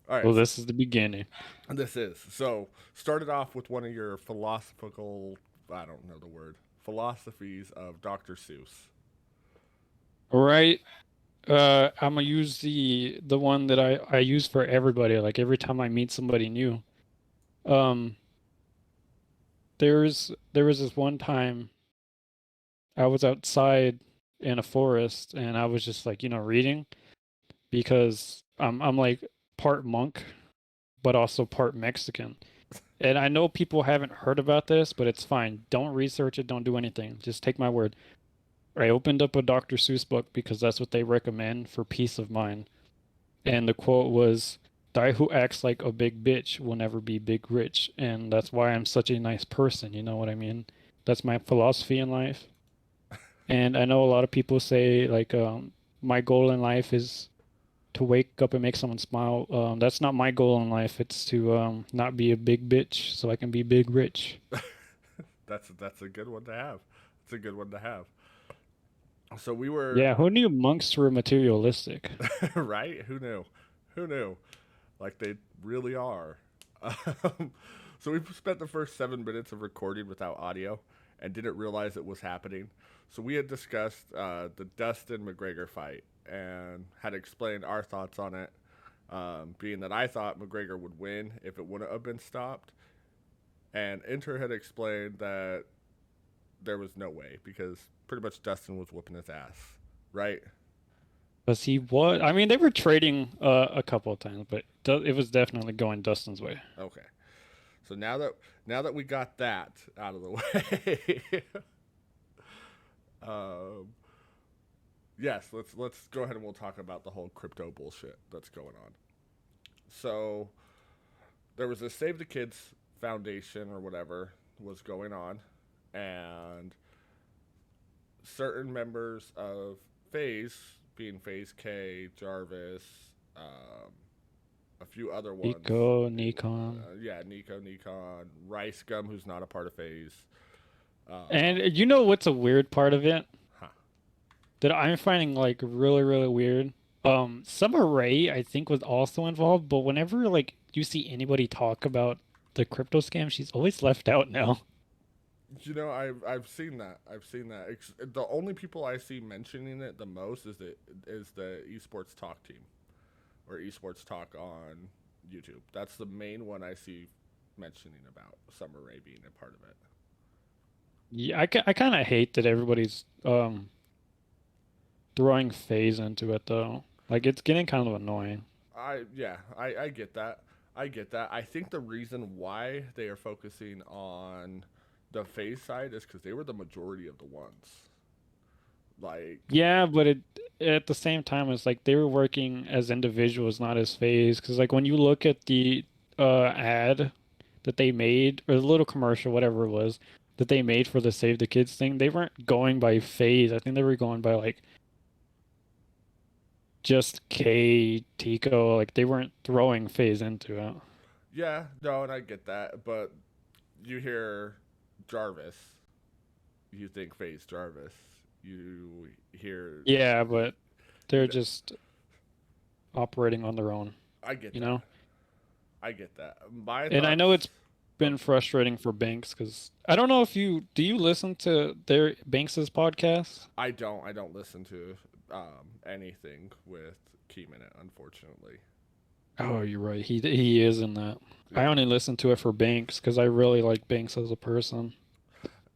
All right, Well, this is the beginning. this is so started off with one of your philosophical, I don't know the word, philosophies of Dr. Seuss. All right. I'm gonna use the one that I use for everybody. Like every time I meet somebody new. Um, there was this one time I was outside in a forest and I was just like, reading because I'm like part monk but also part Mexican. And I know people haven't heard about this, but it's fine. Don't research it, don't do anything. Just take my word. I opened up a Dr. Seuss book because that's what they recommend for peace of mind. And the quote was, "Die who acts like a big bitch will never be big rich." And that's why I'm such a nice person, you know what I mean? That's my philosophy in life. And I know a lot of people say like my goal in life is to wake up and make someone smile. That's not my goal in life. It's to not be a big bitch so I can be big rich. That's a good one to have. It's a good one to have. So we were Yeah, who knew monks were materialistic? right. Who knew? Who knew? Like they really are. Um, so we spent the first 7 minutes of recording without audio and didn't realize it was happening. So we had discussed the Dustin McGregor fight and had explained our thoughts on it, being that I thought McGregor would win if it wouldn't have been stopped, and Inter had explained that there was no way because pretty much Dustin was whooping his ass, right? Because he was, I mean, they were trading a couple of times, but it was definitely going Dustin's way. Okay. So now that we got that out of the way, um, yes, let's go ahead and we'll talk about the whole crypto bullshit that's going on. So there was a Save the Kids Foundation or whatever was going on, and certain members of Phase, being Phase K, Jarvis, um, a few other ones. Nico, Nikon. Yeah, Nico, Nikon, Rice Gum, who's not a part of Phase. And Uh, you know what's a weird part of it huh. that I'm finding like really, really weird? Summer Rae, I think, was also involved, but whenever like you see anybody talk about the crypto scam, she's always left out now. I've seen that. I've seen that. The only people I see mentioning it the most is the esports talk team or esports talk on YouTube. That's the main one I see mentioning about Summer Rae being a part of it. Yeah, I kind of hate that everybody's throwing phase into it though. Like it's getting kind of annoying. I get that. I get that. I think the reason why they are focusing on the phase side is because they were the majority of the ones. Like, Yeah, but it at the same time it's like they were working as individuals, not as phase. Because like when you look at the ad that they made or the little commercial, whatever it was, that they made for the Save the Kids thing, they weren't going by phase. I think they were going by like just K Tico. Like they weren't throwing phase into it. yeah, no, and I get that, but you hear Jarvis, you think Phase Jarvis. You hear, Yeah, but you they're know, just operating on their own, I get you that. know? I get that. My And I thoughts. know it's Oh, been frustrating for Banks because I don't know if you do you listen to their Banks's podcast? I don't. I don't listen to anything with Keem in it, unfortunately. Oh, you're right. He is in that. I Yeah. only listen to it for Banks because I really like Banks as a person.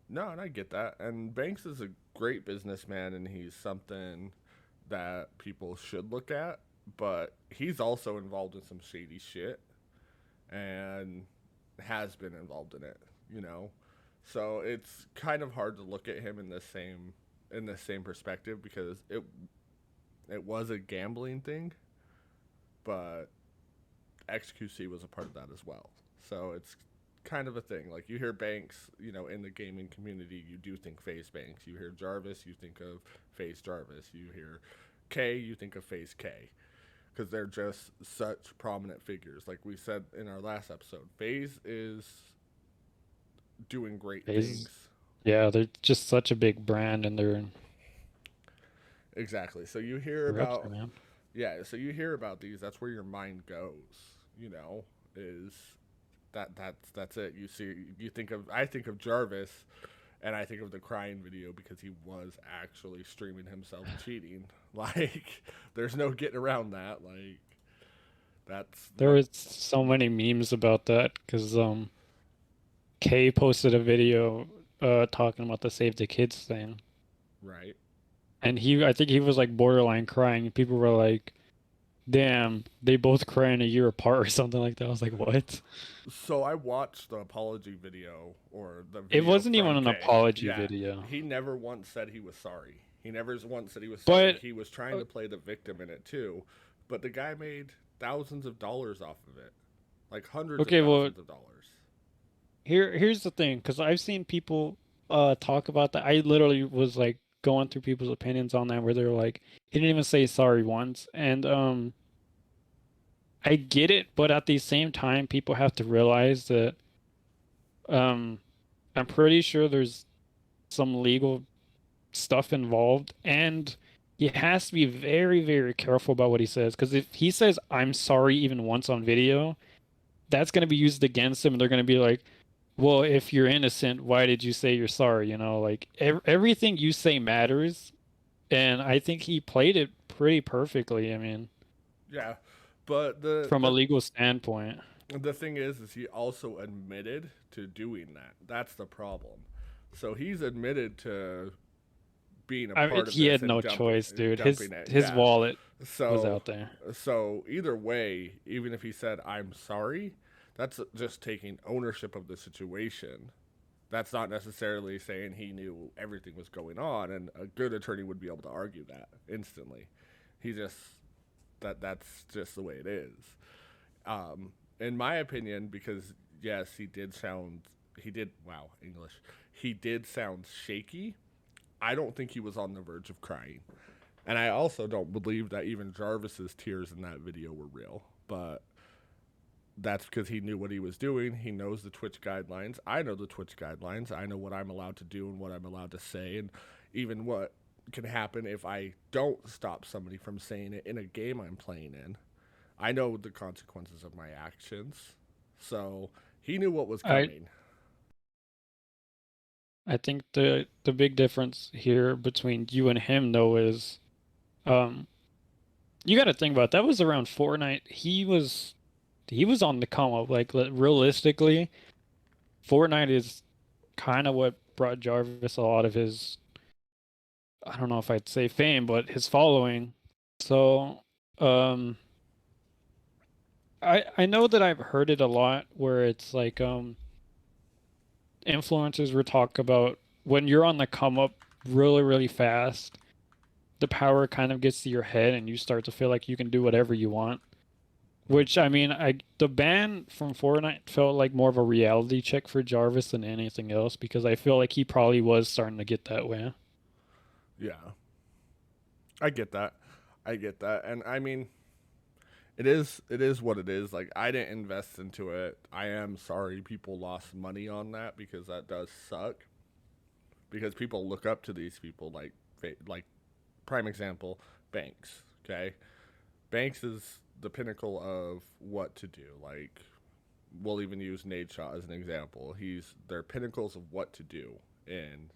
No, and I get that. And Banks is a great businessman, and he's something that people should look at. But he's also involved in some shady shit, and has been involved in it. You know, so it's kind of hard to look at him in the same perspective because it was a gambling thing, but XQC was a part of that as well. So it's kind of a thing. Like you hear Banks, in the gaming community, you do think Phase Banks. You hear Jarvis, you think of Phase Jarvis. You hear K, you think of Phase K. Because they're just such prominent figures. Like we said in our last episode, Phase is doing great He's, things. yeah, they're just such a big brand and Exactly. So you hear they're up there, about man. yeah, so you hear about these, that's where your mind goes. you know, is that's it. You see, you think of I think of Jarvis, and I think of the crying video because he was actually streaming himself cheating. Like, there's no getting around that. Like, that's There what was so many memes about that because Kay posted a video talking about the Save the Kids thing. right. And I think he was like borderline crying. People were like, "Damn, they both crying a year apart" or something like that. I was like, "What?" So I watched the apology video or the It video wasn't even from an Kay. apology Yeah, video. he never once said he was sorry. He never once said he was sorry. But He was trying uh, to play the victim in it too, but the guy made thousands of dollars off of it, like hundreds of okay, well, thousands of dollars. here's the thing, because I've seen people talk about that. I literally was like going through people's opinions on that where they're like, he didn't even say sorry once. And I get it, but at the same time, people have to realize that um I'm pretty sure there's some legal stuff involved, and he has to be very, very careful about what he says. Because if he says "I'm sorry" even once on video, that's going to be used against him, and they're going to be like, "Well, if you're innocent, why did you say you're sorry?" You know, like everything you say matters, and I think he played it pretty perfectly. I mean, Yeah, but from a legal standpoint. the thing is he also admitted to doing that. That's the problem. So he's admitted to being a part of He this had and no choice, dude. dumping it. His Yeah. wallet was So out there. so either way, even if he said I'm sorry, that's just taking ownership of the situation. That's not necessarily saying he knew everything was going on, and a good attorney would be able to argue that instantly. He just that's just the way it is. In my opinion, because yes, he did wow English. He did sound shaky. I don't think he was on the verge of crying. And I also don't believe that even Jarvis's tears in that video were real. But that's because he knew what he was doing. He knows the Twitch guidelines. I know the Twitch guidelines. I know what I'm allowed to do and what I'm allowed to say, and even what can happen if I don't stop somebody from saying it in a game I'm playing in. I know the consequences of my actions. So he knew what was I coming. I think the big difference here between you and him though is um you got to think about it. That was around Fortnite. He was on the come up. Like realistically, Fortnite is kind of what brought Jarvis a lot of his, I don't know if I'd say fame, but his following. So, um I know that I've heard it a lot where it's like influencers were talk about when you're on the come up really, really fast, the power kind of gets to your head and you start to feel like you can do whatever you want. Which I mean, I the ban from Fortnite felt like more of a reality check for Jarvis than anything else because I feel like he probably was starting to get that way. Yeah, I get that. I get that. And I mean, it is what it is. Like I didn't invest into it. I am sorry people lost money on that because that does suck. Because people look up to these people like prime example, Banks, okay? Banks is the pinnacle of what to do. Like we'll even use Nadeshot as an example. He's they're pinnacles of what to do in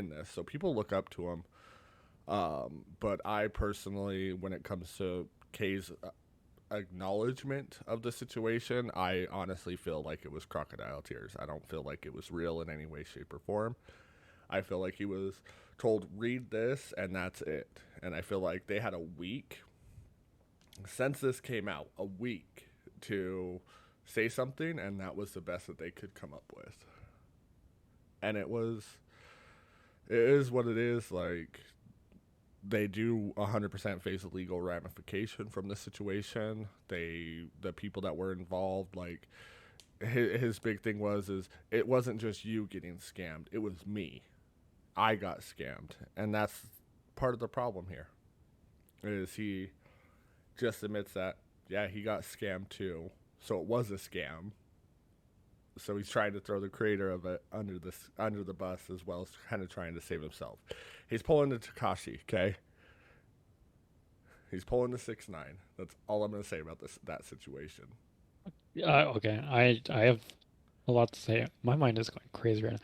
this. So people look up to him. But I personally, when it comes to Kay's acknowledgement of the situation, I honestly feel like it was crocodile tears. I don't feel like it was real in any way, shape, or form. I feel like he was told, read this, and that's it. And I feel like they had a week since this came out, a week to say something, and that was the best that they could come up with. And it is what it is. Like, they do 100% face a legal ramification from this situation. The people that were involved, like, his big thing is it wasn't just you getting scammed, it was me. I got scammed, and that's part of the problem here. Is he just admits that yeah he got scammed too, so it was a scam. So he's trying to throw the creator of it under the bus as well as kind of trying to save himself. He's pulling the Takashi, okay? He's pulling the 6'9". That's all I'm gonna say about that situation. Okay, I have a lot to say. My mind is going crazy right now.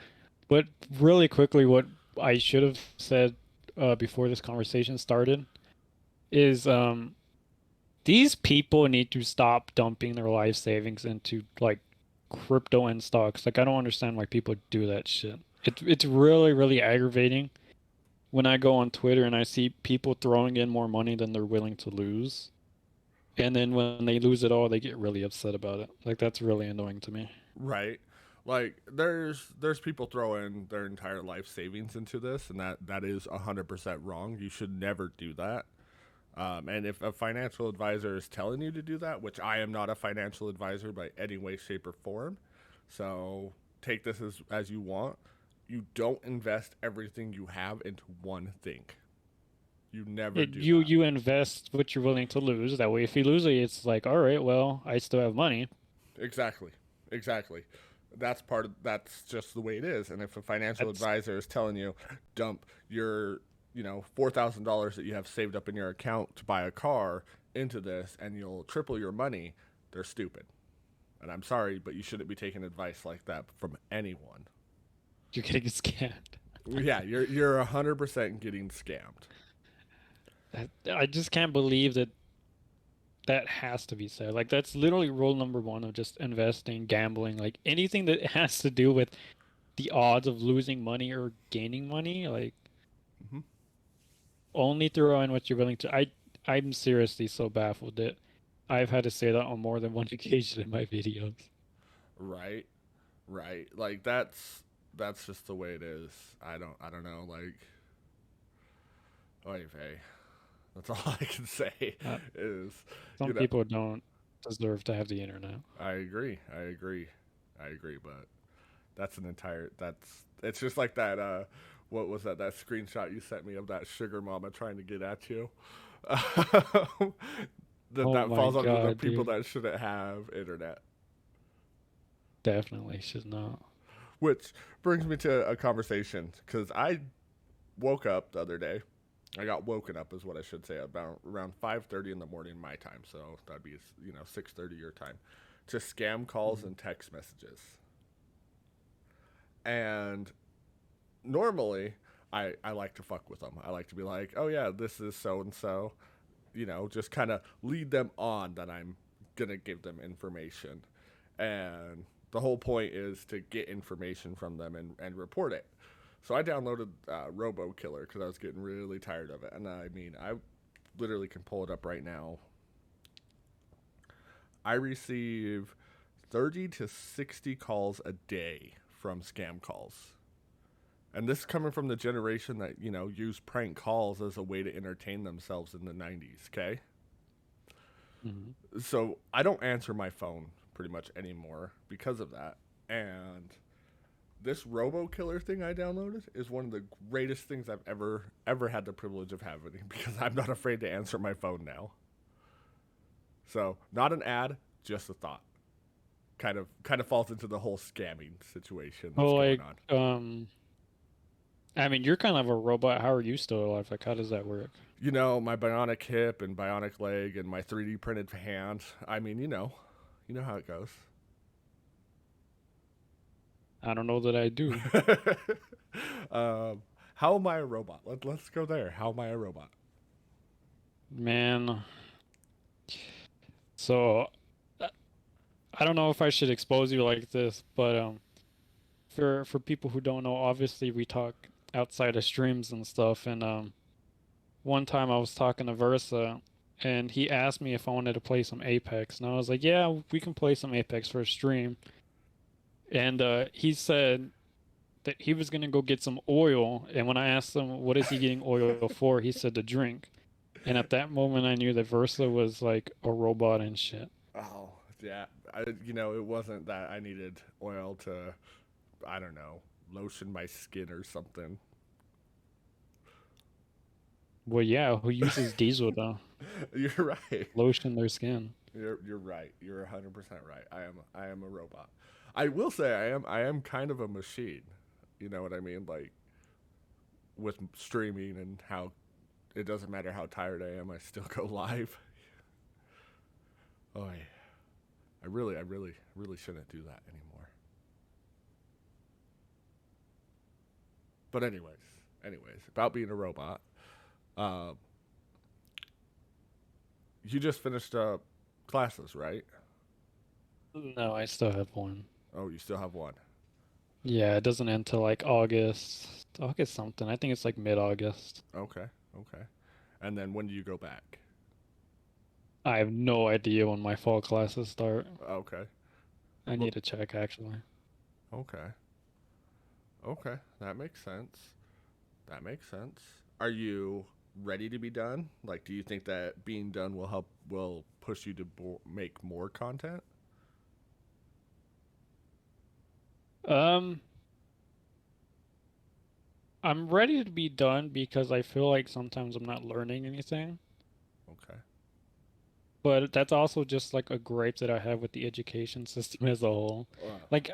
But really quickly, what I should have said before this conversation started is these people need to stop dumping their life savings into like crypto and stocks. Like I don't understand why people do that shit. It's really really aggravating when I go on Twitter and I see people throwing in more money than they're willing to lose. And then when they lose it all, they get really upset about it. Like that's really annoying to me. Right. Like there's people throwing their entire life savings into this, and that is 100% wrong. You should never do that. And if a financial advisor is telling you to do that, which I am not a financial advisor by any way, shape, or form, so take this as you want. You don't invest everything you have into one thing. You never do You that. you invest what you're willing to lose. That way, if you lose it, it's like, all right, well, I still have money. Exactly. Exactly. That's just the way it is. And if a financial That's advisor is telling you dump your, $4,000 that you have saved up in your account to buy a car into this and you'll triple your money, they're stupid. And I'm sorry, but you shouldn't be taking advice like that from anyone. you're getting scammed. Yeah, you're 100% getting scammed. I just can't believe that that has to be said. Like that's literally rule number one of just investing, gambling, like anything that has to do with the odds of losing money or gaining money. Like Hmm. only throw in what you're willing to. I'm seriously so baffled that I've had to say that on more than one occasion in my videos. Right, right. Like that's just the way it is. I don't know. Like, oy vey. That's all I can say Uh, is, some you know, people don't deserve to have the internet. I agree. I agree. I agree, but that's it's just like that what was that screenshot you sent me of that sugar mama trying to get at you. Oh That my falls under the God, people dude. that shouldn't have internet. Definitely should not. Which brings me to a conversation cuz I woke up the other day. I got woken up is what I should say about around 5:30 in the morning my time. So that'd be 6:30 your time to scam calls Mhm. and text messages. And normally I like to fuck with them. I like to be like, oh yeah, this is so and so, just kind of lead them on that I'm gonna give them information, and the whole point is to get information from them and report it. So I downloaded Robo Killer because I was getting really tired of it, and I mean I literally can pull it up right now. I receive 30 to 60 calls a day from scam calls. And this is coming from the generation that, used prank calls as a way to entertain themselves in the 90s, okay? Mhm. So I don't answer my phone pretty much anymore because of that. And this Robo Killer thing I downloaded is one of the greatest things I've ever had the privilege of having because I'm not afraid to answer my phone now. So, not an ad, just a thought. Kind of falls into the whole scamming situation that's Well, going like, on. I mean, you're kind of a robot. How are you still alive? Like, how does that work? My bionic hip and bionic leg and my 3D printed hand. I mean, you know how it goes. I don't know that I do. How am I a robot? Let's go there. How am I a robot? Man, so uh, I don't know if I should expose you like this, but for people who don't know, obviously we talk outside of streams and stuff, and one time I was talking to Versa, and he asked me if I wanted to play some Apex, and I was like, yeah, we can play some Apex for a stream. And he said that he was gonna go get some oil, and when I asked him what is he getting oil for, he said to drink. And at that moment, I knew that Versa was like a robot and shit. Oh, yeah. It wasn't that I needed oil to, I don't know, lotion my skin or something. Well, yeah, who uses diesel to You're right. lotion their skin? You're right. You're 100% right. I am a robot. I will say I am kind of a machine. You know what I mean? Like with streaming and it doesn't matter how tired I am, I still go live. Oh, I really shouldn't do that anymore. But anyways, about being a robot. Um, you just finished up classes, right? No, I still have one. Oh, you still have one. Yeah, it doesn't end till like August something. I think it's like mid-August. Okay, okay. And then when do you go back? I have no idea when my fall classes start. Okay. I Well, need to check actually. okay. Okay, that makes sense. That makes sense. Are you ready to be done? Like, do you think that being done will push you to make more content? Um, I'm ready to be done because I feel like sometimes I'm not learning anything. Okay. But that's also just like a gripe that I have with the education system as a whole. Wow. Like,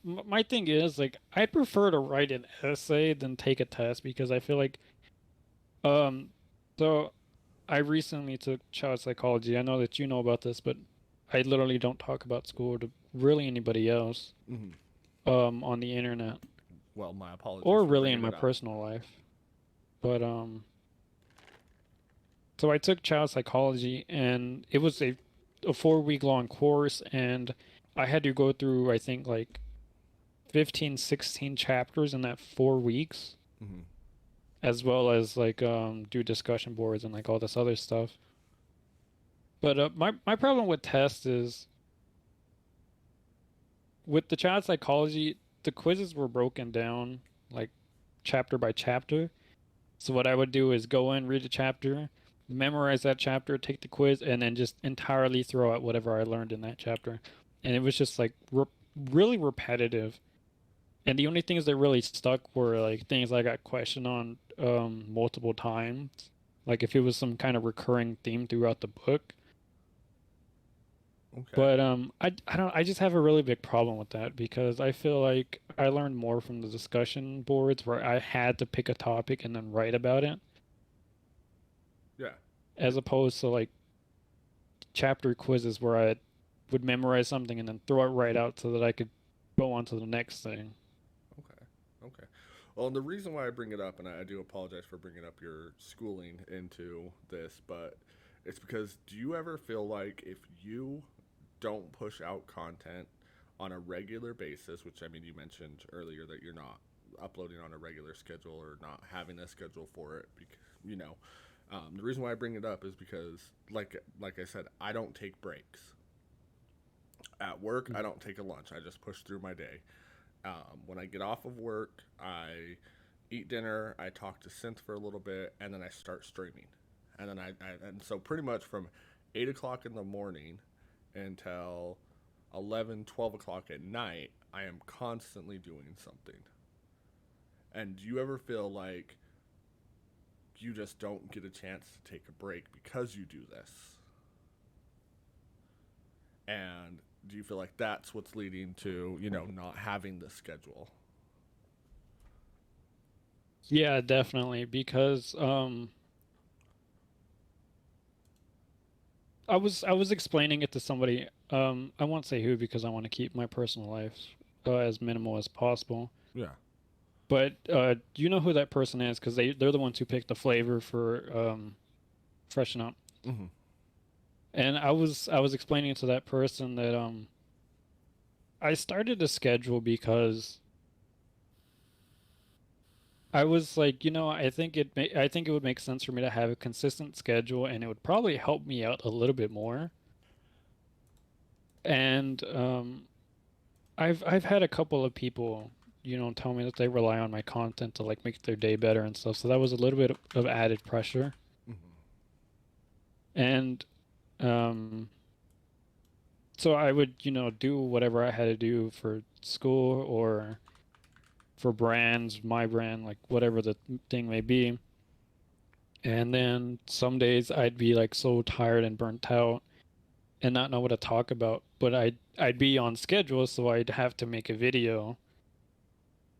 my thing is like I prefer to write an essay than take a test because I feel like, um, so I recently took child psychology. I know that you know about this, but I literally don't talk about school to really anybody else, Hmm. on the internet Well, my apologies or for really in bringing my it up. personal life. But so I took child psychology, and it was a 4 week long course, and I had to go through I think like 15, 16 chapters in that 4 weeks, Hmm. as well as like do discussion boards and like all this other stuff. But my problem with tests is with the child psychology, the quizzes were broken down like chapter by chapter. So what I would do is go in, read a chapter, memorize that chapter, take the quiz, and then just entirely throw out whatever I learned in that chapter. And it was just like really repetitive. And the only things that really stuck were like things I got questioned on multiple times. Like if it was some kind of recurring theme throughout the book. Okay. But I don't I just have a really big problem with that because I feel like I learned more from the discussion boards where I had to pick a topic and then write about it, Yeah. as It, opposed to like chapter quizzes where I would memorize something and then throw it right out so that I could go on to the next thing. okay. Okay. Well, and the reason why I bring it up, and I do apologize for bringing up your schooling into this, but it's because do you ever feel like if you don't push out content on a regular basis, which I mean, you mentioned earlier that you're not uploading on a regular schedule or not having a schedule for it, because, you know, the reason why I bring it up is because, like I said, I don't take breaks. At work, I Mhm. don't take a lunch. I just push through my day. When I get off of work, I eat dinner, I talk to Synth for a little bit, and then I start streaming. And then and so pretty much from 8 o'clock in the morning until 11, 12 o'clock at night, I am constantly doing something. And do you ever feel like you just don't get a chance to take a break because you do this? And do you feel like that's what's leading to, not having this schedule? Yeah, definitely. Because I was explaining it to somebody. I won't say who because I want to keep my personal life as minimal as possible. Yeah. But do you know who that person is? Because they're the ones who picked the flavor for Freshen Up. Mm-hmm. And I was explaining to that person that I started a schedule because I was like, I think it would make sense for me to have a consistent schedule, and it would probably help me out a little bit more. And I've had a couple of people, tell me that they rely on my content to like make their day better and stuff. So that was a little bit of added pressure. Mm-hmm. And um, so I would, do whatever I had to do for school or for brands, my brand, like whatever the thing may be. And then some days I'd be like so tired and burnt out and not know what to talk about, but I'd be on schedule, so I'd have to make a video.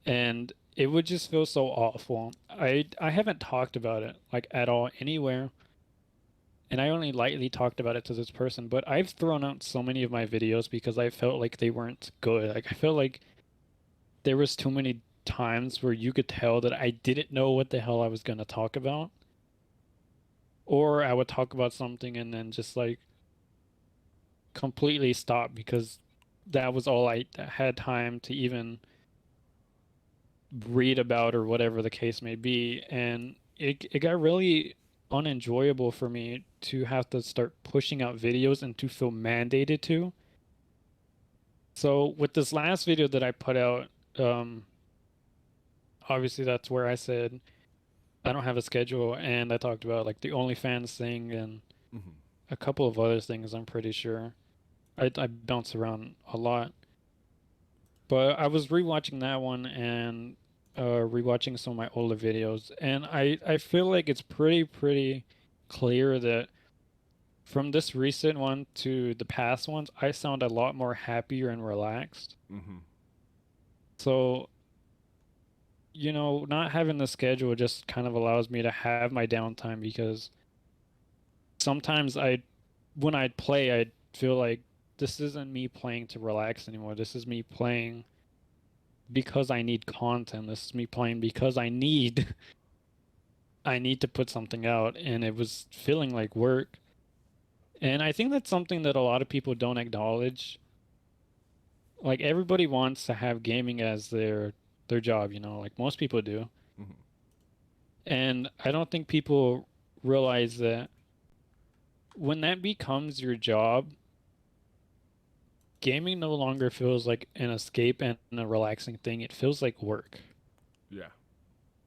And it would just feel so awful. I haven't talked about it like at all anywhere, and I only lightly talked about it to this person, but I've thrown out so many of my videos because I felt like they weren't good. Like I felt like there was too many times where you could tell that I didn't know what the hell I was going to talk about, or I would talk about something and then just like completely stop because that was all I had time to even read about or whatever the case may be. And it got really unenjoyable for me to have to start pushing out videos and to feel mandated to. So with this last video that I put out, um, obviously that's where I said I don't have a schedule, and I talked about like the OnlyFans thing and Hmm. a couple of other things. I'm pretty sure I bounce around a lot, but I was rewatching that one and rewatching some of my older videos, and I feel like it's pretty clear that from this recent one to the past ones, I sound a lot more happier and relaxed. Hmm. So, not having the schedule just kind of allows me to have my downtime because sometimes when I'd play, I'd feel like this isn't me playing to relax anymore. This is me playing because I need content. This is me playing because I need to put something out, and it was feeling like work. And I think that's something that a lot of people don't acknowledge. Like everybody wants to have gaming as their job, like most people do. Hmm. And I don't think people realize that when that becomes your job, gaming no longer feels like an escape and a relaxing thing. It feels like work. Yeah.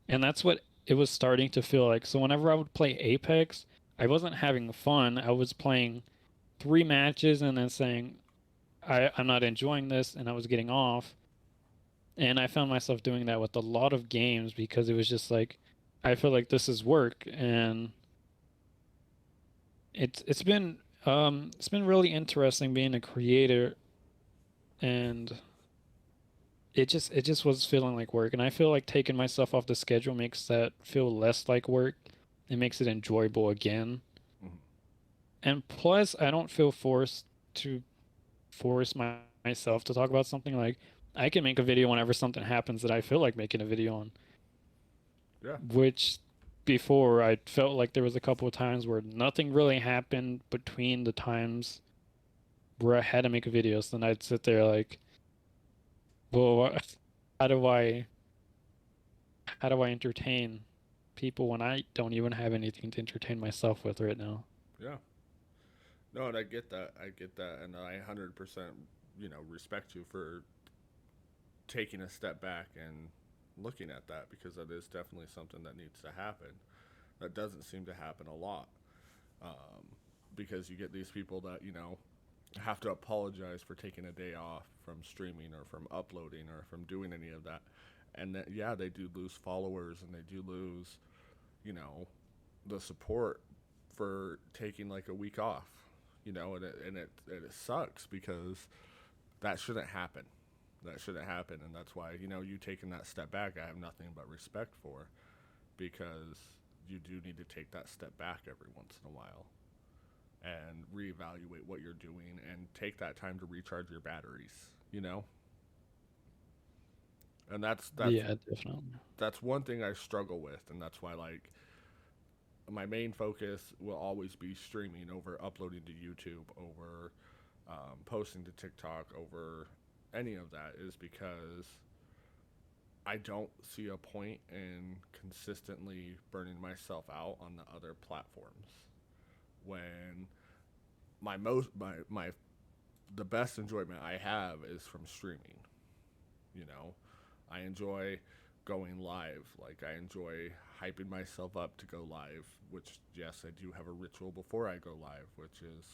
And that's what it was starting to feel like. So whenever I would play Apex, I wasn't having fun. I was playing 3 matches and then saying, I'm not enjoying this, and I was getting off. And I found myself doing that with a lot of games because it was just like, I feel like this is work. And it's been really interesting being a creator, and it just was feeling like work. And I feel like taking myself off the schedule makes that feel less like work. It makes it enjoyable again. Hmm. And plus, I don't feel forced to force myself to talk about something. Like I can make a video whenever something happens that I feel like making a video on, Yeah. which before I felt like there was a couple of times where nothing really happened between the times where I had to make a video. So then I'd sit there like, well, how do I how do I entertain people when I don't even have anything to entertain myself with right now? Yeah. No, and I get that. I get that, and I 100%, respect you for taking a step back and looking at that because that is definitely something that needs to happen. That doesn't seem to happen a lot, um, because you get these people that have to apologize for taking a day off from streaming or from uploading or from doing any of that, and that yeah, they do lose followers and they do lose, you know, the support for taking like a week off, and it sucks because that shouldn't happen. That shouldn't happen, and that's why you taking that step back. I have nothing but respect for because you do need to take that step back every once in a while and reevaluate what you're doing and take that time to recharge your batteries. And Yeah, definitely. that's one thing I struggle with, and that's why like my main focus will always be streaming over uploading to YouTube, over posting to TikTok, over any of that is because I don't see a point in consistently burning myself out on the other platforms when my the best enjoyment I have is from streaming. You know, I enjoy going live. Like I enjoy hyping myself up to go live, which yes, I do have a ritual before I go live, which is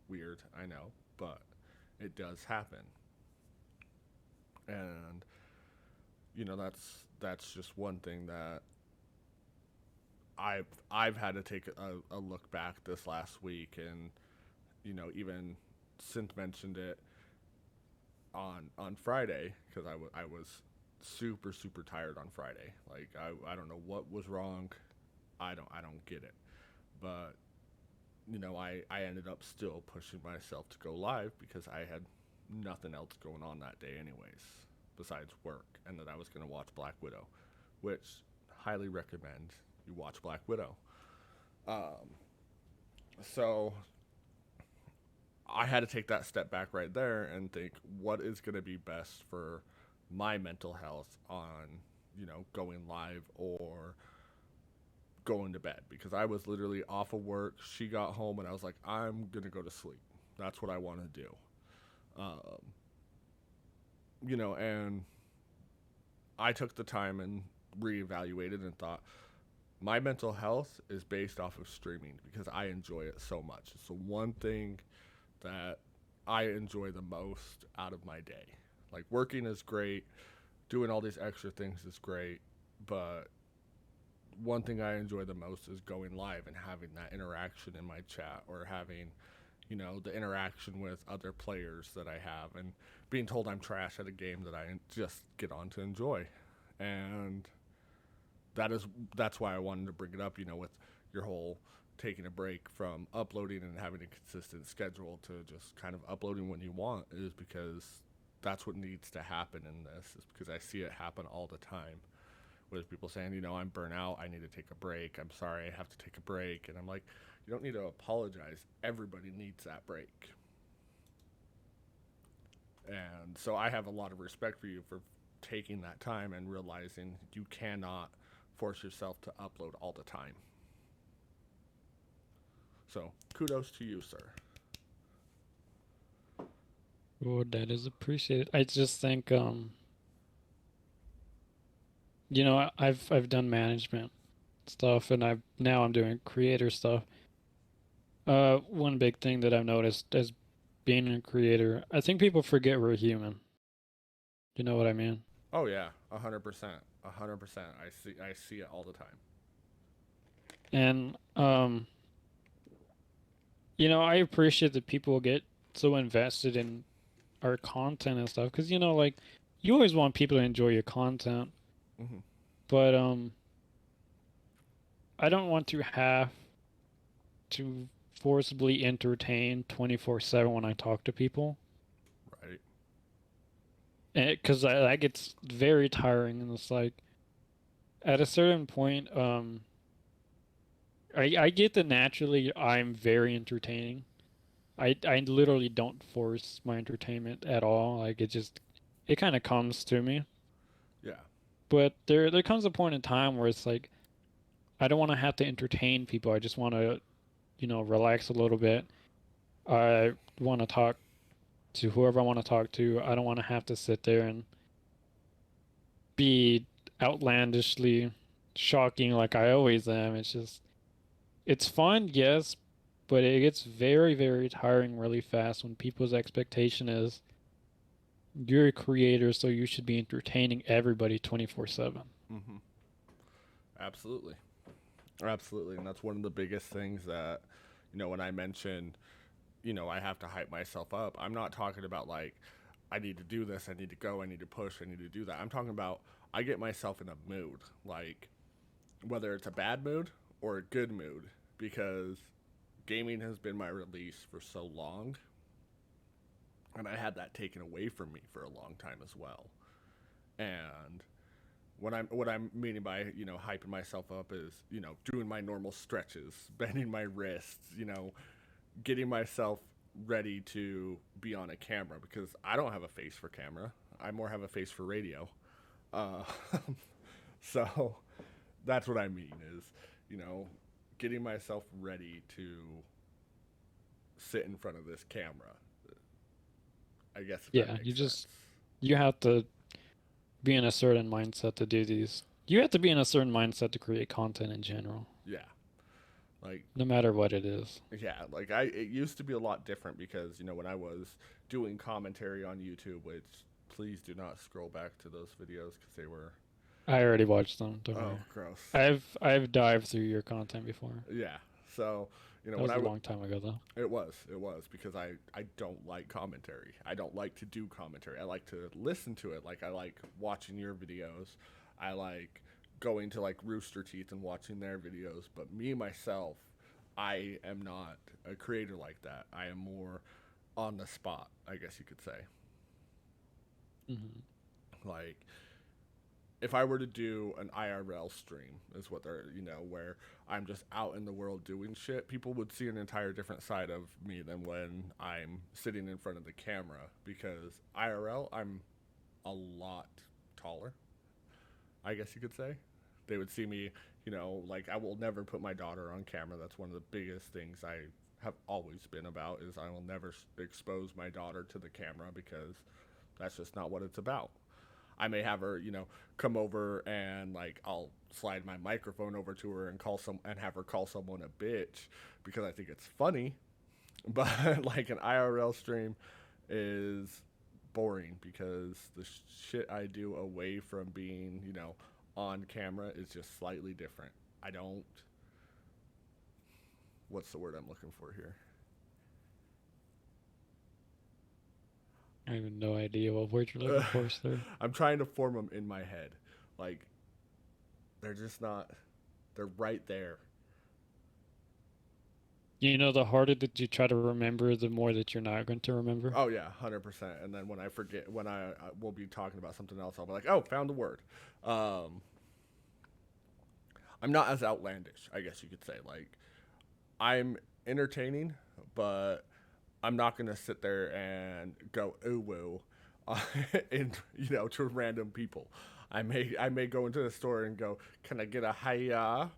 weird, I know, but it does happen. And that's just one thing that I've had to take a look back this last week, and even since mentioned it on Friday because I was super super tired on Friday. Like I don't know what was wrong. I don't get it. But I ended up still pushing myself to go live because I had nothing else going on that day anyways besides work, and that I was going to watch Black Widow, which highly recommend you watch Black Widow. Um, so I had to take that step back right there and think what is going to be best for my mental health on, going live or going to bed, because I was literally off of work. She got home and I was like, I'm going to go to sleep. That's what I want to do. Um, and I took the time and reevaluated and thought my mental health is based off of streaming because I enjoy it so much. It's the one thing that I enjoy the most out of my day. Like, working is great, doing all these extra things is great, but one thing I enjoy the most is going live and having that interaction in my chat, or having, the interaction with other players that I have, and being told I'm trash at a game that I just get on to enjoy. And that's why I wanted to bring it up, with your whole taking a break from uploading and having a consistent schedule to just kind of uploading when you want, is because that's what needs to happen in this, is because I see it happen all the time with people saying, I'm burnt out, I need to take a break, I'm sorry, I have to take a break. And I'm like, you don't need to apologize. Everybody needs that break. And so I have a lot of respect for you for taking that time and realizing you cannot force yourself to upload all the time. So kudos to you, sir. Oh, that is appreciated. I just think, I've done management stuff, and I'm doing creator stuff. One big thing that I've noticed as being a creator, I think people forget we're human. You know what I mean? Oh yeah, 100%, 100%. I see it all the time. And I appreciate that people get so invested in our content and stuff, because like, you always want people to enjoy your content, Mm-hmm. but I don't want to have to forcibly entertain 24/7 when I talk to people, Right. because that gets very tiring. And it's like, at a certain point, I get that naturally I'm very entertaining. I literally don't force my entertainment at all. Like, it kind of comes to me. Yeah. But there comes a point in time where it's like, I don't want to have to entertain people. I just want to, relax a little bit. I want to talk to whoever I want to talk to. I don't want to have to sit there and be outlandishly shocking like I always am. It's fun, yes, but it gets very, very tiring really fast when people's expectation is you're a creator, so you should be entertaining everybody 24/7. Mm-hmm. Absolutely. Absolutely. And that's one of the biggest things that, when I mention, I have to hype myself up, I'm not talking about like, I need to do this, I need to go, I need to push, I need to do that. I'm talking about I get myself in a mood, like whether it's a bad mood or a good mood, because gaming has been my release for so long, and I had that taken away from me for a long time as well. And what I'm meaning by hyping myself up is doing my normal stretches, bending my wrists, getting myself ready to be on a camera, because I don't have a face for camera. I more have a face for radio. Uh, so that's what I mean is, you know, getting myself ready to sit in front of this camera. I guess if that Yeah, makes sense. you have to be in a certain mindset to do these. You have to be in a certain mindset to create content in general, Yeah. Like, no matter what it is. yeah, like it used to be a lot different because, when I was doing commentary on YouTube, which please do not scroll back to those videos because they were, I already watched them, don't oh, worry. gross. I've dived through your content before. Yeah. So, You know, That was a long time ago, though. it was because I don't like commentary. I don't like to do commentary. I like to listen to it. Like I like watching your videos. I like going to like Rooster Teeth and watching their videos. But me myself, I am not a creator like that. I am more on the spot, I guess you could say. Hmm. Like if I were to do an IRL stream, is what they're, where I'm just out in the world doing shit, people would see an entire different side of me than when I'm sitting in front of the camera. Because IRL, I'm a lot taller, I guess you could say. They would see me, like I will never put my daughter on camera. That's one of the biggest things I have always been about is I will never expose my daughter to the camera because that's just not what it's about. I may have her, come over and like I'll slide my microphone over to her and have her call someone a bitch because I think it's funny. But like an IRL stream is boring because the shit I do away from being, on camera is just slightly different. I don't. What's the word I'm looking for here? I have no idea what word you're looking for, sir. I'm trying to form them in my head. Like they're just not. They're right there. You know, the harder that you try to remember, the more that you're not going to remember. Oh yeah, 100%. And then when I forget, when I will be talking about something else, I'll be like, "Oh, found the word." Um, I'm not as outlandish, I guess you could say. Like I'm entertaining, but I'm not gonna sit there and go ooh woo, in to random people. I may go into the store and go, "Can I get a hiya?"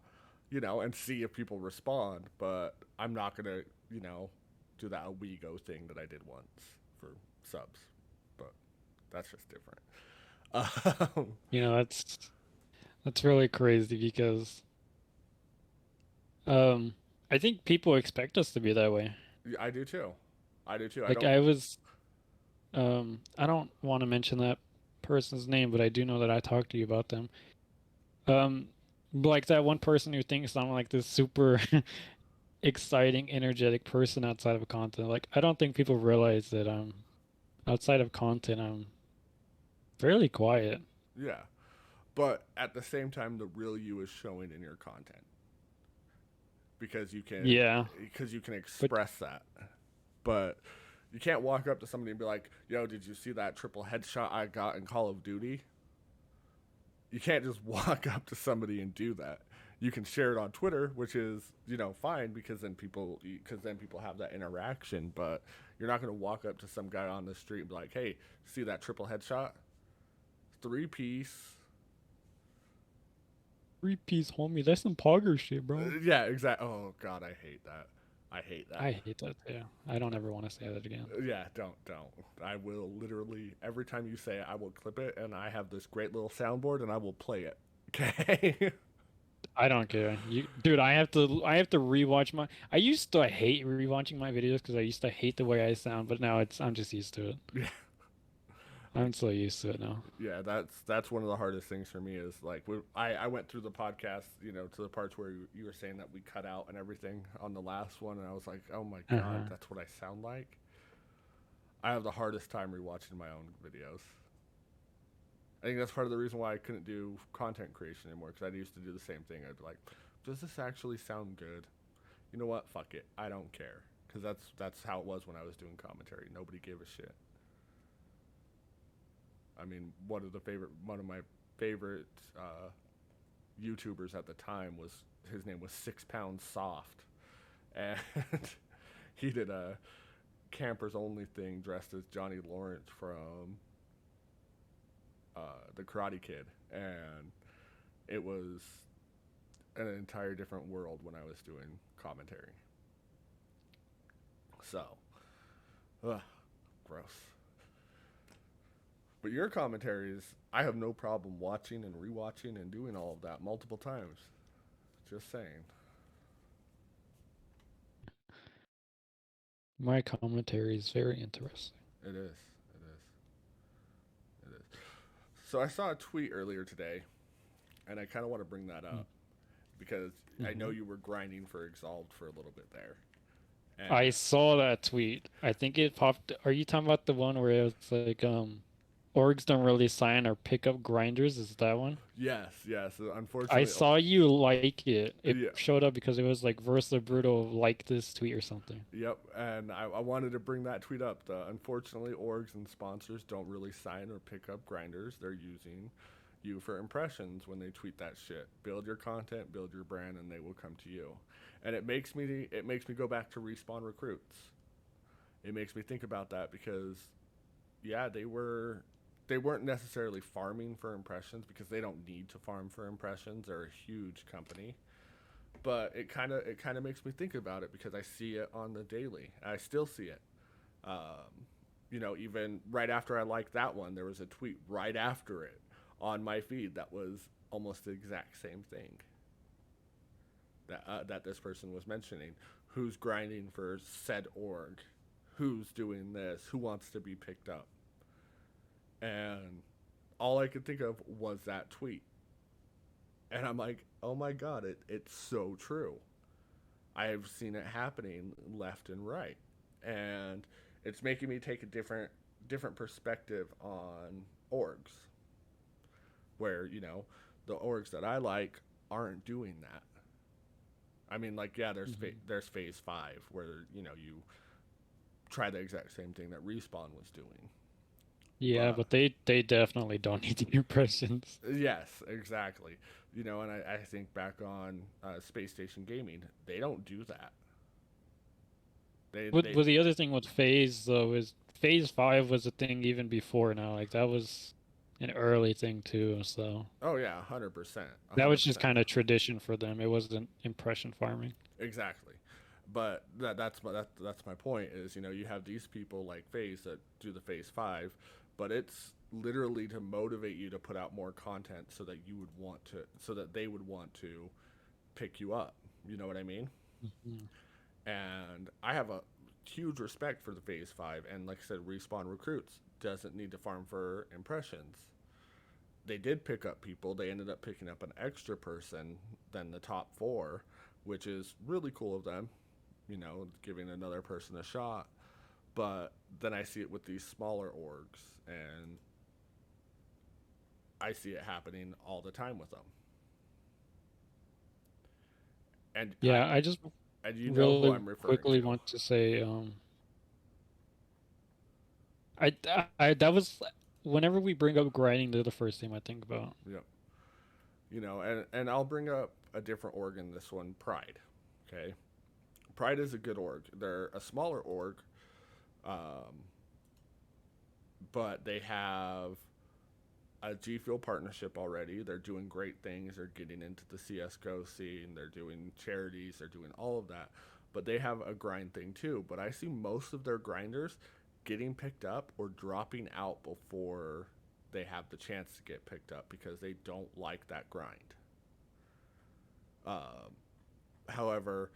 And see if people respond. But I'm not gonna do that Owego thing that I did once for subs. But that's just different. Um, You know, that's really crazy because um I think people expect us to be that way. I do too. I do too. I Like don't. I was I don't want to mention that person's name, but I do know that I talked to you about them. Um like that one person who thinks I'm like this super exciting, energetic person outside of content. Like I don't think people realize that outside of content I'm fairly quiet. Yeah, but at the same time, the real you is showing in your content because you can Yeah. But express that. But you can't walk up to somebody and be like, "Yo, did you see that triple headshot I got in Call of Duty?" You can't just walk up to somebody and do that. You can share it on Twitter, which is fine because then people have that interaction. But you're not going to walk up to some guy on the street and be like, "Hey, see that triple headshot? 3 piece." three piece homie, that's some pogger shit, bro. Yeah, exactly. Oh God, I hate that. I hate that. I hate that too. I don't ever want to say that again. Yeah, don't. I will literally every time you say it, I will clip it, and I have this great little soundboard, and I will play it. Okay. I don't care. Dude, I have to rewatch my I used to hate rewatching my videos because I used to hate the way I sound, but now I'm just used to it. Yeah. I'm so used to it now. Yeah, that's one of the hardest things for me is like I went through the podcast, to the parts where you were saying that we cut out and everything on the last one, and I was like, oh my God, Uh-huh. that's what I sound like. I have the hardest time rewatching my own videos. I think that's part of the reason why I couldn't do content creation anymore because I used to do the same thing. I'd be like, does this actually sound good? You know what? Fuck it. I don't care because that's how it was when I was doing commentary. Nobody gave a shit. I mean, one of my favorite YouTubers at the time was his name was 6 Pounds Soft, and he did a campers only thing dressed as Johnny Lawrence from the Karate Kid, and it was an entire different world when I was doing commentary. So, ugh, gross. But your commentaries, I have no problem watching and rewatching and doing all of that multiple times. Just saying. My commentary is very interesting. It is. It is. It is. So I saw a tweet earlier today, and I kind of want to bring that Hmm. up because I know you were grinding for Exalted for a little bit there. And I saw that tweet. I think it popped. Are you talking about the one where it was like, orgs don't really sign or pick up grinders? Is that one? yes. I Unfortunately, saw you like it. It yeah, showed up because it was like Versa Brutal like this tweet or something. yep. And I wanted to bring that tweet up. Unfortunately, orgs and sponsors don't really sign or pick up grinders. They're using you for impressions when they tweet that shit. Build your content, build your brand, and they will come to you. And it makes me go back to Respawn recruits. It makes me think about that because yeah, they weren't necessarily farming for impressions because they don't need to farm for impressions. They're a huge company. But it kind of makes me think about it because I see it on the daily. I still see it. Even right after I liked that one, there was a tweet right after it on my feed that was almost the exact same thing that this person was mentioning. Who's grinding for said org? Who's doing this? Who wants to be picked up? And all I could think of was that tweet. And I'm like, oh my God, it's so true. I've seen it happening left and right. And it's making me take a different perspective on orgs. Where, the orgs that I like aren't doing that. I mean, like, yeah, there's phase 5 where, you try the exact same thing that Respawn was doing. Yeah, But but they definitely don't need the impressions. yes, exactly. And I think back on Space Station Gaming, they don't do that. With They with the other thing with Phase though is Phase 5 was a thing even before now. Like that was an early thing too, so Oh yeah, 100%, that was just 100%. kind of tradition for them. It wasn't impression farming. Exactly. But that's my point is you have these people like Phase that do the Phase 5, but it's literally to motivate you to put out more content so that they would want to pick you up. You know what I mean? Mhm. And I have a huge respect for the Phase 5, and like I said, Respawn recruits doesn't need to farm for impressions. They did pick up people. They ended up picking up an extra person than the top 4, which is really cool of them, giving another person a shot. But then I see it with these smaller orgs, and I see it happening all the time with them. And I Yeah, I just and you know who really I'm referring quickly to. want to say that was whenever we bring up grinding, they're the first thing I think about. Yep. And I'll bring up a different org in this one, Pride. Okay, Pride is a good org. They're a smaller org, um, but they have a G Fuel partnership already. They're doing great things. They're getting into the CS:GO scene. They're doing charities. They're doing all of that. But they have a grind thing too. But I see most of their grinders getting picked up or dropping out before they have the chance to get picked up because they don't like that grind. Um, However,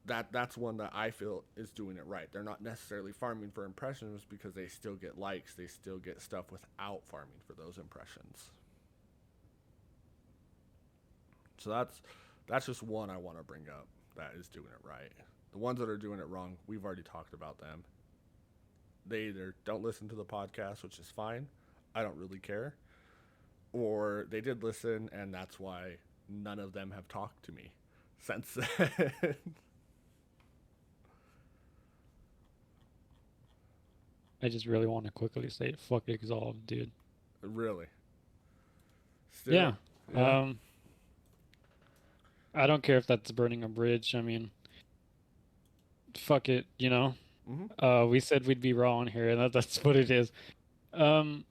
that's one that I feel is doing it right. They're not necessarily farming for impressions because they still get likes, they still get stuff without farming for those impressions. So that's just one I want to bring up that is doing it right. The ones that are doing it wrong, we've already talked about them. They either don't listen to the podcast, which is fine. I don't really care. Or they did listen and that's why none of them have talked to me since then. I just really want to quickly say fuck Exalt, dude. Really. Still, Yeah. yeah. Um, I don't care if that's burning a bridge. I mean, fuck it, you know. Mm-hmm. We said we'd be raw on here, and that's what it is. Um,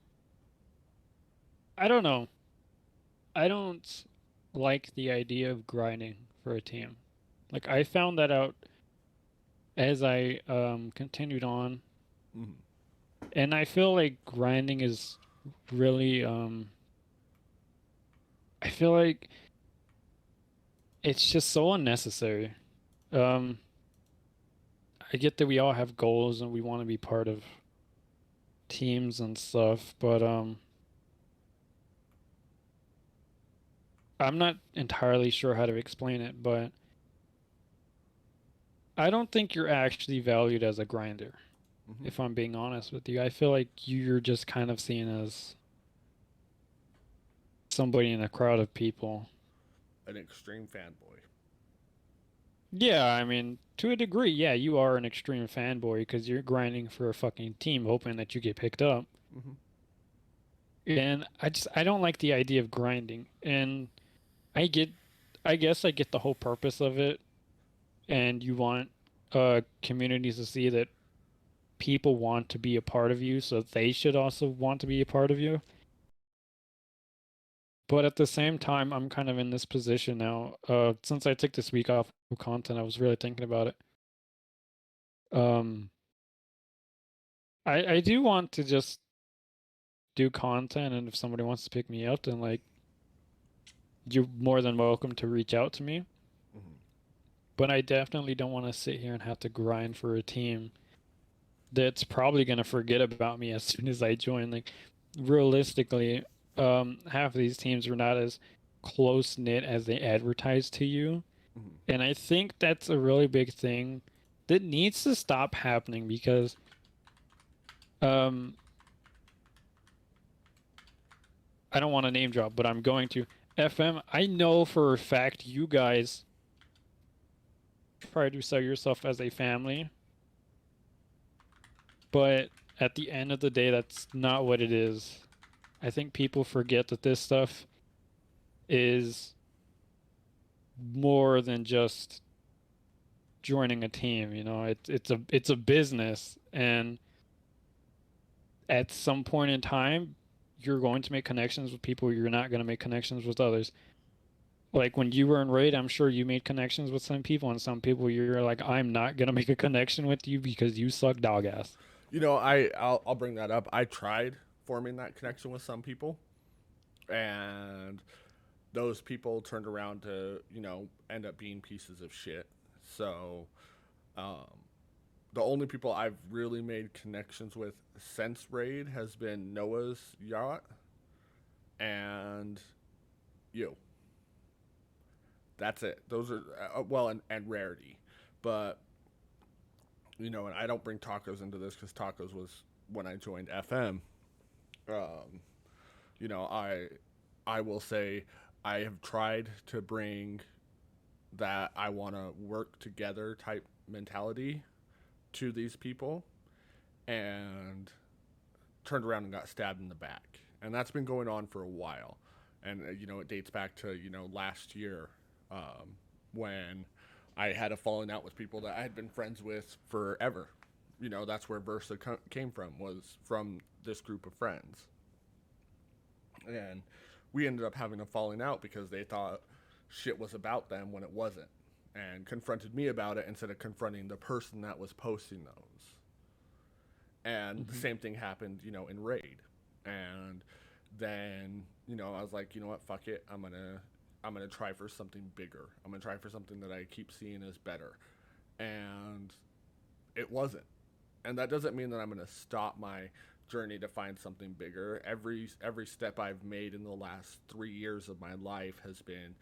I don't know. I don't like the idea of grinding for a team. Like I found that out as I continued on, Mm-hmm. and I feel like grinding is really I feel like it's just so unnecessary. Um, I get that we all have goals and we want to be part of teams and stuff, but I'm not entirely sure how to explain it, but I don't think you're actually valued as a grinder. Hmm. If I'm being honest with you, I feel like you're just kind of seen as somebody in a crowd of people. An extreme fanboy. Yeah, I mean, to a degree, yeah, you are an extreme fanboy because you're grinding for a fucking team hoping that you get picked up. Hmm. And I don't like the idea of grinding. And I get I guess I get the whole purpose of it, and you want communities to see that people want to be a part of you, so they should also want to be a part of you. But at the same time, I'm kind of in this position now. Since I took this week off of content, I was really thinking about it. Um, I do want to just do content, and if somebody wants to pick me up, then like you're more than welcome to reach out to me. Hmm. But I definitely don't want to sit here and have to grind for a team that's probably gonna forget about me as soon as I join. Like realistically, half of these teams are not as close knit as they advertise to you. Hmm. And I think that's a really big thing that needs to stop happening because um I don't want to name drop, but I'm going to. FM, I know for a fact you guys try to sell yourself as a family, but at the end of the day, that's not what it is. I think people forget that this stuff is more than just joining a team. You know, it's a business, and at some point in time, you're going to make connections with people. You're not going to make connections with others. Like when you were in raid, I'm sure you made connections with some people, and some people you're like, I'm not gonna make a connection with you because you suck dog ass. I'll bring that up. I tried forming that connection with some people, and those people turned around to end up being pieces of shit. So um, the only people I've really made connections with since raid has been Noah's yacht and you. That's it. Those are well, and rarity, but and I don't bring tacos into this because tacos was when I joined FM. Um, you know, I will say I have tried to bring that I want to work together type mentality to these people, and turned around and got stabbed in the back, and that's been going on for a while, and it dates back to last year, when I had a falling out with people that I had been friends with forever. That's where Versa came from, was from this group of friends, and we ended up having a falling out because they thought shit was about them when it wasn't, and confronted me about it instead of confronting the person that was posting those. And the Hmm. same thing happened, in raid. And then, I was like, you know what, fuck it. I'm gonna try for something bigger. I'm gonna try for something that I keep seeing as better. And it wasn't. And that doesn't mean that I'm gonna stop my journey to find something bigger. Every step I've made in the last 3 years of my life has been,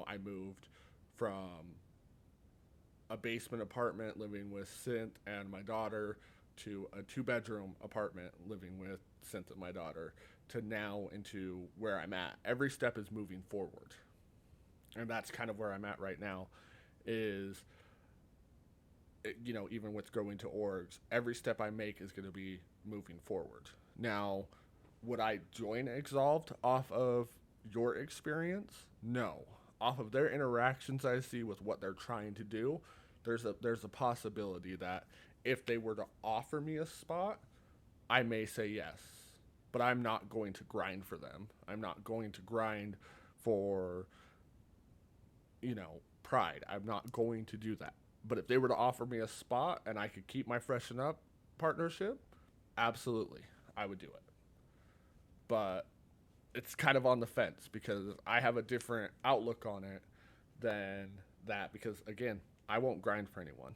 I moved from a basement apartment living with Synth and my daughter to a two-bedroom apartment living with Synth and my daughter to now into where I'm at. Every step is moving forward. And that's kind of where I'm at right now is even with going to orgs, every step I make is going to be moving forward. Now, would I join Exalved off of your experience? No. Off of their interactions I see with what they're trying to do, there's a possibility that if they were to offer me a spot, I may say yes. But I'm not going to grind for them. I'm not going to grind for, pride. I'm not going to do that. But if they were to offer me a spot and I could keep my freshen up partnership, absolutely, I would do it. But it's kind of on the fence because I have a different outlook on it than that. Because again, I won't grind for anyone.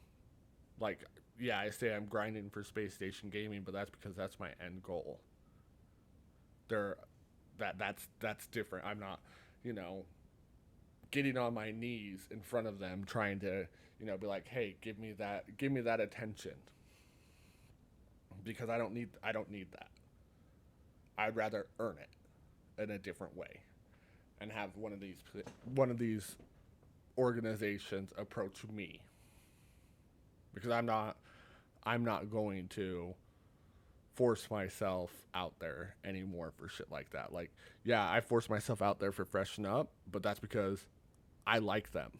Like, yeah, I say I'm grinding for Space Station Gaming, but that's because that's my end goal. There, that's different. I'm not, you know. getting on my knees in front of them, trying to, be like, hey, give me that attention, because I don't need that. I'd rather earn it in a different way and have one of these organizations approach me, because I'm not going to force myself out there anymore for shit like that. Like, yeah, I force myself out there for Freshen Up, but that's because I like them.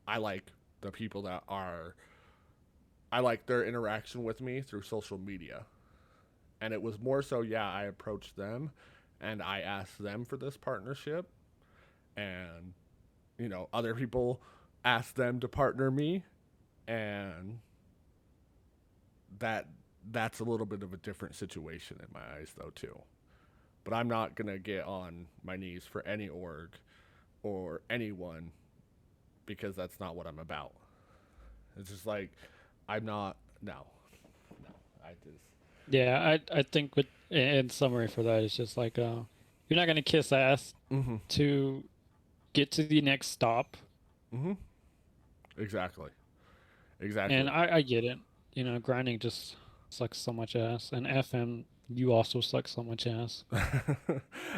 I like the people that are I like their interaction with me through social media. And it was more so, yeah, I approached them and I asked them for this partnership, and other people asked them to partner me, and that that's a little bit of a different situation in my eyes though too. But I'm not going to get on my knees for any org or anyone, because that's not what I'm about. It's just like, I'm not. No, no. I just. Yeah, I think with in summary for that, it's just like you're not gonna kiss ass Mm-hmm. to get to the next stop. Mm-hmm. Exactly. And Exactly. I get it. You know, grinding just sucks so much ass. And FM, you also suck so much ass.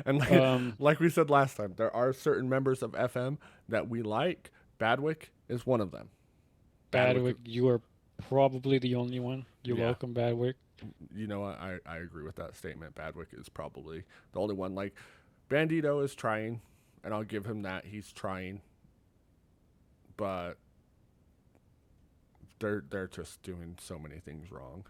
And Um, like we said last time, there are certain members of FM that we like. Badwick is one of them. Badwick, Badwick, you are probably the only one. You're yeah. welcome, Badwick. I agree with that statement. Badwick is probably the only one. Like, Bandito is trying, and I'll give him that. He's trying, but they're just doing so many things wrong.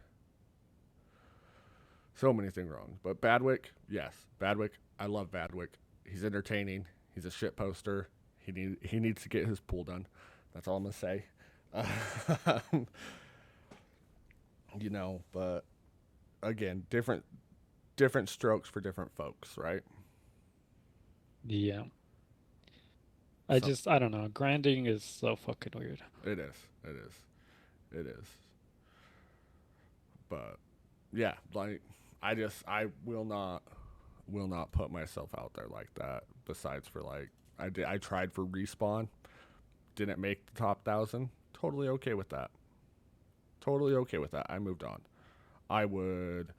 So many things wrong. But Badwick, yes, Badwick. I love Badwick. He's entertaining. He's a shit poster. He needs to get his pool done. That's all I'm gonna say. Um, but again, different strokes for different folks, right? Yeah. So I don't know. Grinding is so fucking weird. it is, it is, it is. But yeah, like, I will not put myself out there like that. Besides for, like, I tried for Respawn, didn't make the top 1,000. Totally okay with that. Totally okay with that. I moved on. I would,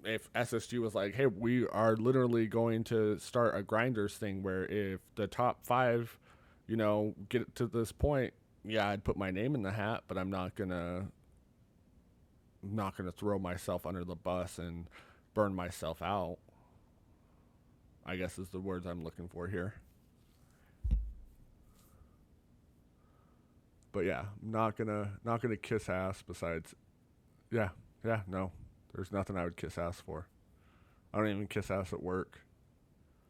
if SSG was like, hey, we are literally going to start a grinders thing where if the top 5, get to this point, yeah, I'd put my name in the hat, but I'm not gonna throw myself under the bus and burn myself out, I guess is the words I'm looking for here. But yeah, not gonna kiss ass. Besides, yeah, yeah, no, there's nothing I would kiss ass for. I don't even kiss ass at work.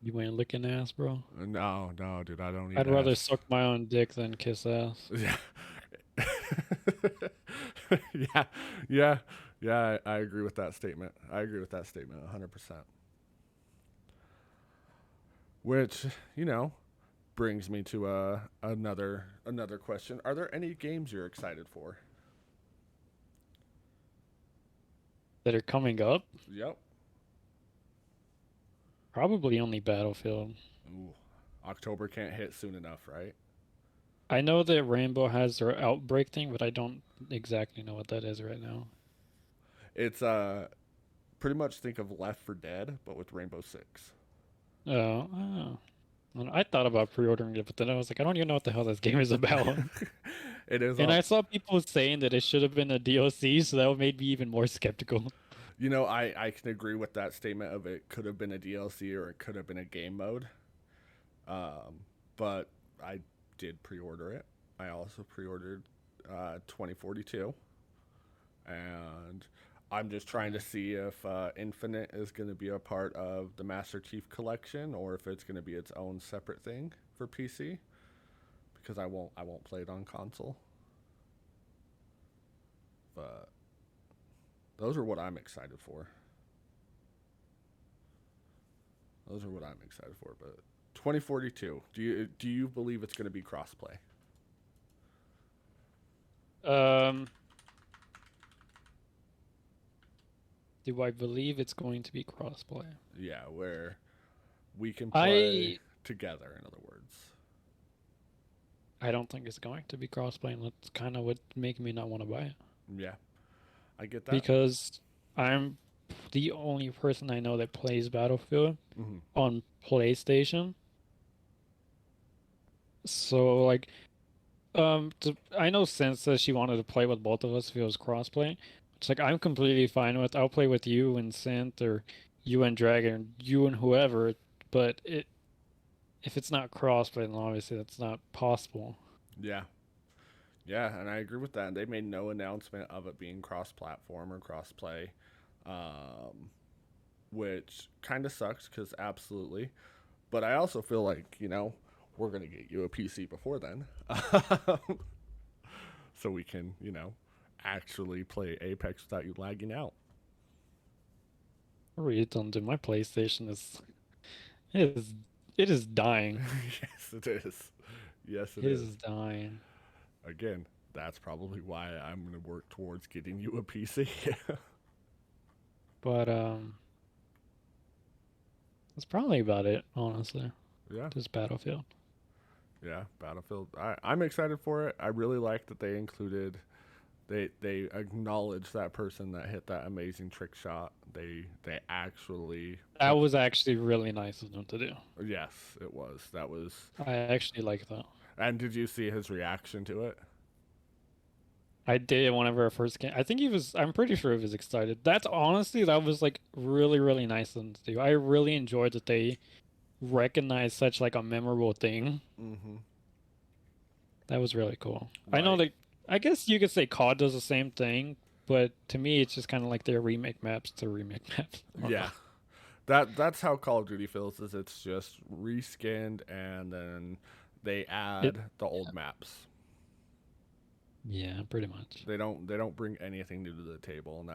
You ain't licking ass, bro. No, no, dude, I don't need I'd rather ass. suck my own dick than kiss ass. Yeah, yeah, yeah, yeah. I agree with that statement. I agree with that statement 100%. Which, brings me to another question. Are there any games you're excited for? That are coming up? Yep. Probably only Battlefield. Ooh, October can't hit soon enough, right? I know that Rainbow has their Outbreak thing, but I don't exactly know what that is right now. It's pretty much think of Left for Dead, but with Rainbow Six. Oh. I thought about pre-ordering it, but then I was like, I don't even know what the hell this game is about. It is And on. I saw people saying that it should have been a DLC, so that made me even more skeptical. I can agree with that statement of it could have been a DLC or it could have been a game mode. But I did pre-order it. I also pre-ordered 2042, and I'm just trying to see if Infinite is going to be a part of the Master Chief Collection or if it's going to be its own separate thing for PC, because I won't play it on console. But those are what I'm excited for. Those are what I'm excited for. But 2042, do you believe it's going to be crossplay? Um, do I believe it's going to be crossplay? Yeah, We can play I together, in other words. I don't think it's going to be crossplay, and that's kind of what making me not want to buy it. Yeah, I get that. Because I'm the only person I know that plays Battlefield Hmm. on PlayStation. So like, I know Sin says she wanted to play with both of us if it was crossplay. It's like I'm completely fine with. I'll play with you and Sint, or you and Dragon, you and whoever. But if it's not crossplay, then obviously that's not possible. Yeah, yeah, and I agree with that. They made no announcement of it being cross-platform or cross-play, um, which kind of sucks because absolutely. But I also feel like we're gonna get you a PC before then, so we can actually play Apex without you lagging out. I really don't do. My PlayStation it is it is dying. Yes, it is. Yes, it It is. is dying. Again, that's probably why I'm gonna work towards getting you a PC. But that's probably about it, honestly. Yeah, Just Battlefield. yeah. Battlefield. I'm excited for it. I really like that they included. They acknowledge that person that hit that amazing trick shot. They actually That put. was actually really nice of them to do. Yes, it was. That was. I actually like that. And did you see his reaction to it? I did whenever I first came. I think I'm pretty sure he was excited. That's honestly, that was like really, really nice of them to do. I really enjoyed that they recognized such like a memorable thing. Mm-hmm. That was really cool. I know Right. that, I guess you could say COD does the same thing, but to me, it's just kind of like their remake maps to remake maps. I don't know. Yeah. That's how Call of Duty feels. Is it's just reskinned and then they It, add the old maps. yeah, pretty much. They don't bring anything new to the table, and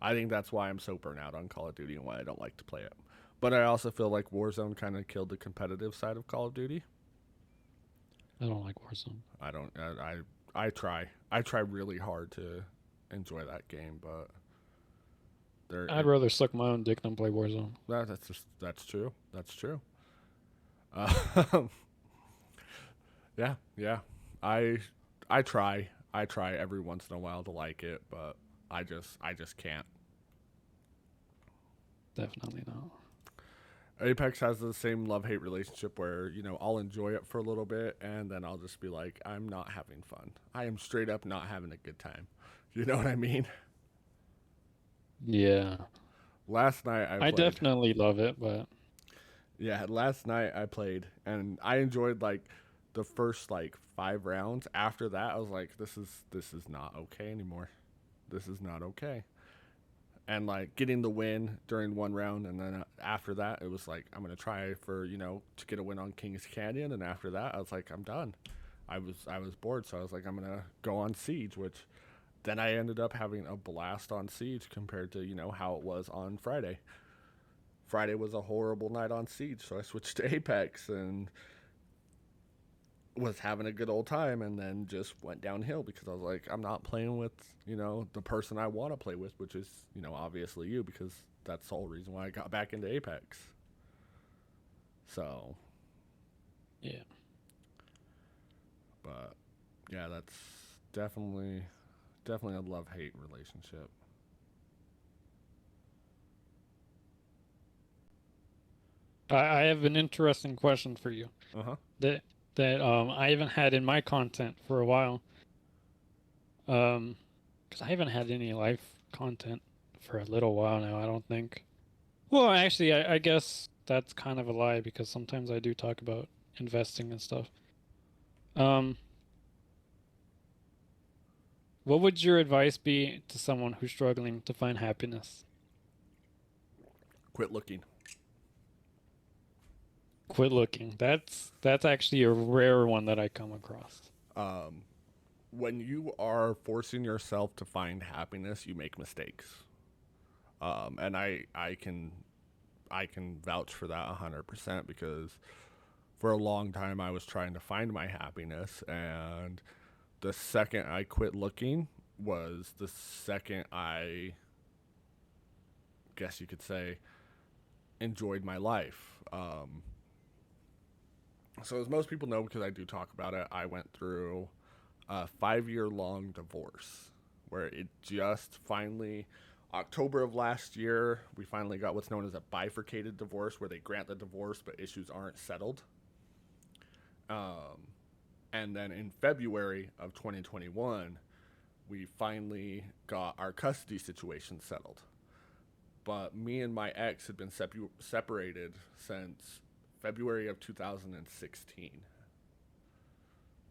I think that's why I'm so burnt out on Call of Duty and why I don't like to play it. But I also feel like Warzone kind of killed the competitive side of Call of Duty. I don't like Warzone. I don't. I try really hard to enjoy that game, but there I'd it rather suck my own dick than play Warzone. that's true. That's true. Uh, yeah, yeah. I I try. I try every once in a while to like it, but I just can't. Definitely not. Apex has the same love hate relationship where, I'll enjoy it for a little bit and then I'll just be like, I'm not having fun. I am straight up not having a good time. You know what I mean? Yeah, Last night I I played. definitely love it, but Yeah, last night I played and I enjoyed like the first like 5 rounds. After that, I was like, this is not okay anymore. This is not okay. And like getting the win during one round, and then after that, it was like I'm gonna try for to get a win on Kings Canyon, and after that, I was like I'm done. I was bored, so I was like I'm gonna go on Siege, which then I ended up having a blast on Siege compared to how it was on Friday. Friday was a horrible night on Siege, so I switched to Apex and was having a good old time, and then just went downhill because I was like, I'm not playing with the person I want to play with, which is obviously you, because that's the whole reason why I got back into Apex. So, yeah. but yeah, that's definitely a love hate relationship. I have an interesting question for you Uh huh. that I haven't had in my content for a while. Because I haven't had any live content for a little while now, I don't think. Well, actually, I guess that's kind of a lie because sometimes I do talk about investing and stuff. Um, what would your advice be to someone who's struggling to find happiness? Quit looking. Quit looking. That's actually a rare one that I come across. Um, when you are forcing yourself to find happiness, you make mistakes. And I can vouch for that 100% because for a long time I was trying to find my happiness, and the second I quit looking was the second I guess you could say enjoyed my life. So as most people know, because I do talk about it, I went through a 5 year long divorce where it just finally, October of last year, we finally got what's known as a bifurcated divorce, where they grant the divorce but issues aren't settled. Um, and then in February of 2021, we finally got our custody situation settled. But me and my ex had been separated since February of 2016.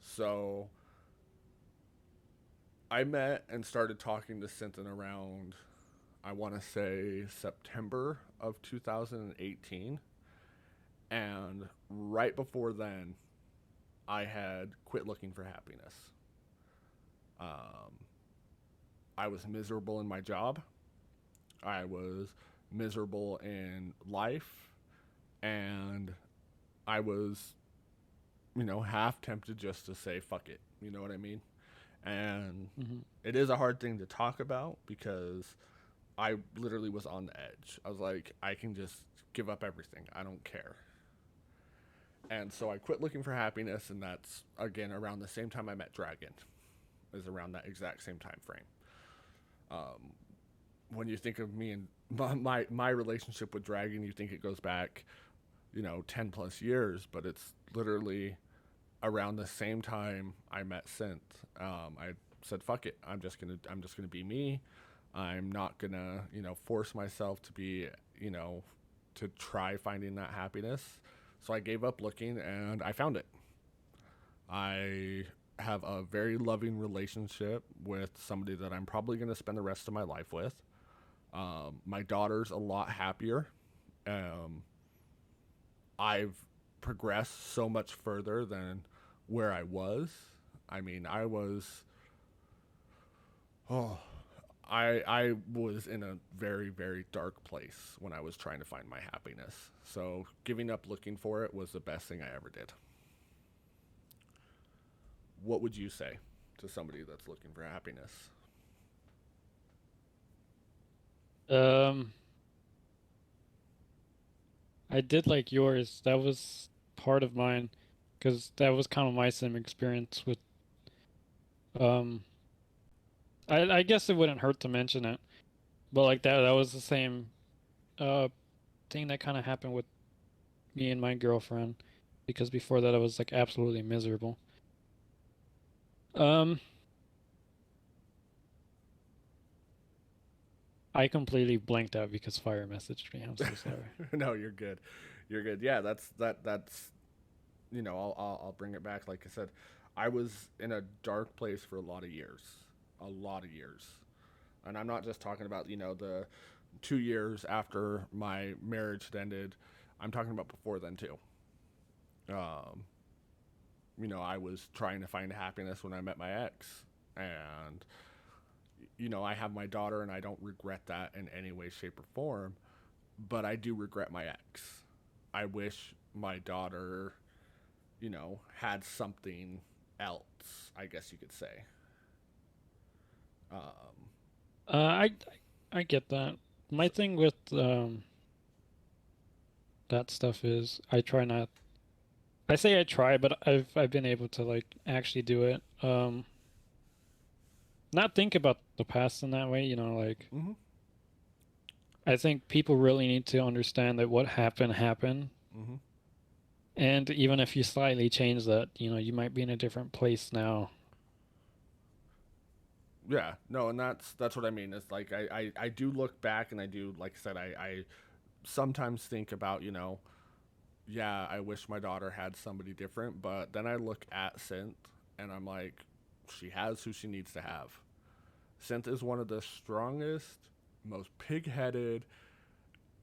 So I met and started talking to Cynthia around, I want to say, September of 2018. And right before then, I had quit looking for happiness. Um, I was miserable in my job. I was miserable in life. And I was, half tempted just to say, fuck it. You know what I mean? And Mm-hmm. it is a hard thing to talk about because I literally was on the edge. I was like, I can just give up everything. I don't care. And so I quit looking for happiness, and that's again around the same time I met Dragon. Is around that exact same time frame. Um, when you think of me and my relationship with Dragon, you think it goes back, 10 plus years, but it's literally around the same time I met Synth. I said, "Fuck it, I'm just gonna be me. I'm not gonna, force myself to be, you know, to try finding that happiness." So I gave up looking, and I found it. I have a very loving relationship with somebody that I'm probably gonna spend the rest of my life with. My daughter's a lot happier. Um, I've progressed so much further than where I was. I mean, oh, I was in a very very dark place when I was trying to find my happiness. So giving up looking for it was the best thing I ever did. What would you say to somebody that's looking for happiness? Um, I did like yours. That was part of mine, because that was kind of my same experience with. Um, I guess it wouldn't hurt to mention it, but like that was the same uh thing that kind of happened with me and my girlfriend, because before that I was like absolutely miserable. Um, I completely blanked out because Fire messaged me. I'm so sorry. No, you're good. You're good. Yeah, that's I'll bring it back. Like I said, I was in a dark place for a lot of years, and I'm not just talking about the 2 years after my marriage had ended. I'm talking about before then too. Um, I was trying to find happiness when I met my ex, and I have my daughter, and I don't regret that in any way, shape, or form. But I do regret my ex. I wish my daughter, had something else, I guess you could say. Um, Uh, I I get that. My so, thing with that stuff is I try not. I say I try, but I've been able to like actually do it. Not think about the past in that way. Like mm-hmm, I think people really need to understand that what happened happened, mm-hmm. and even if you slightly change that, you might be in a different place now. Yeah, no, and that's what I mean. It's like I do look back, and I do, like I said, I sometimes think about, yeah, I wish my daughter had somebody different, but then I look at Synth, and I'm like, she has who she needs to have. Synth is one of the strongest, most pig-headed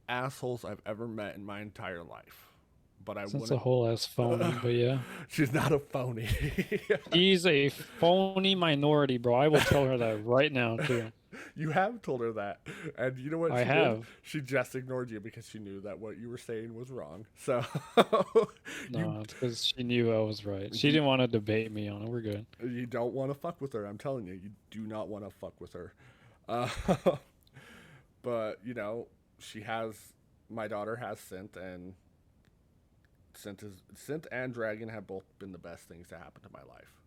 assholes I've ever met in my entire life. But I Since a wouldn't. whole ass phony, but yeah. She's not a phony. She's a phony minority, bro. I will tell her that right now, too. You have told her that, and you know what I she did? have. She just ignored you because she knew that what you were saying was wrong. So you No, it's because she knew I was right. She you didn't want to debate me on it. We're good. you don't want to fuck with her. I'm telling you, you do not want to fuck with her. Uh, but she has. my daughter has Synth, and Synth and Dragon have both been the best things to happen to my life.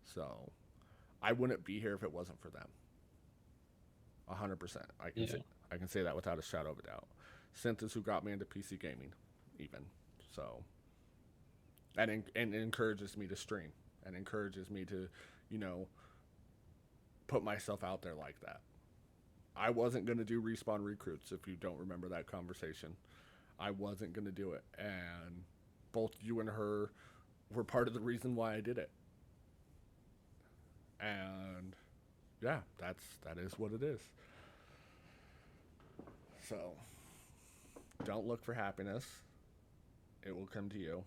So I wouldn't be here if it wasn't for them. 100%. Yeah. I can say that without a shadow of a doubt. Synth is who got me into PC gaming, even. So and it encourages me to stream and encourages me to, you know, put myself out there like that. I wasn't going to do respawn recruits if you don't remember that conversation. I wasn't going to do it. And both you and her were part of the reason why I did it. And yeah, that is what it is. So don't look for happiness. It will come to you.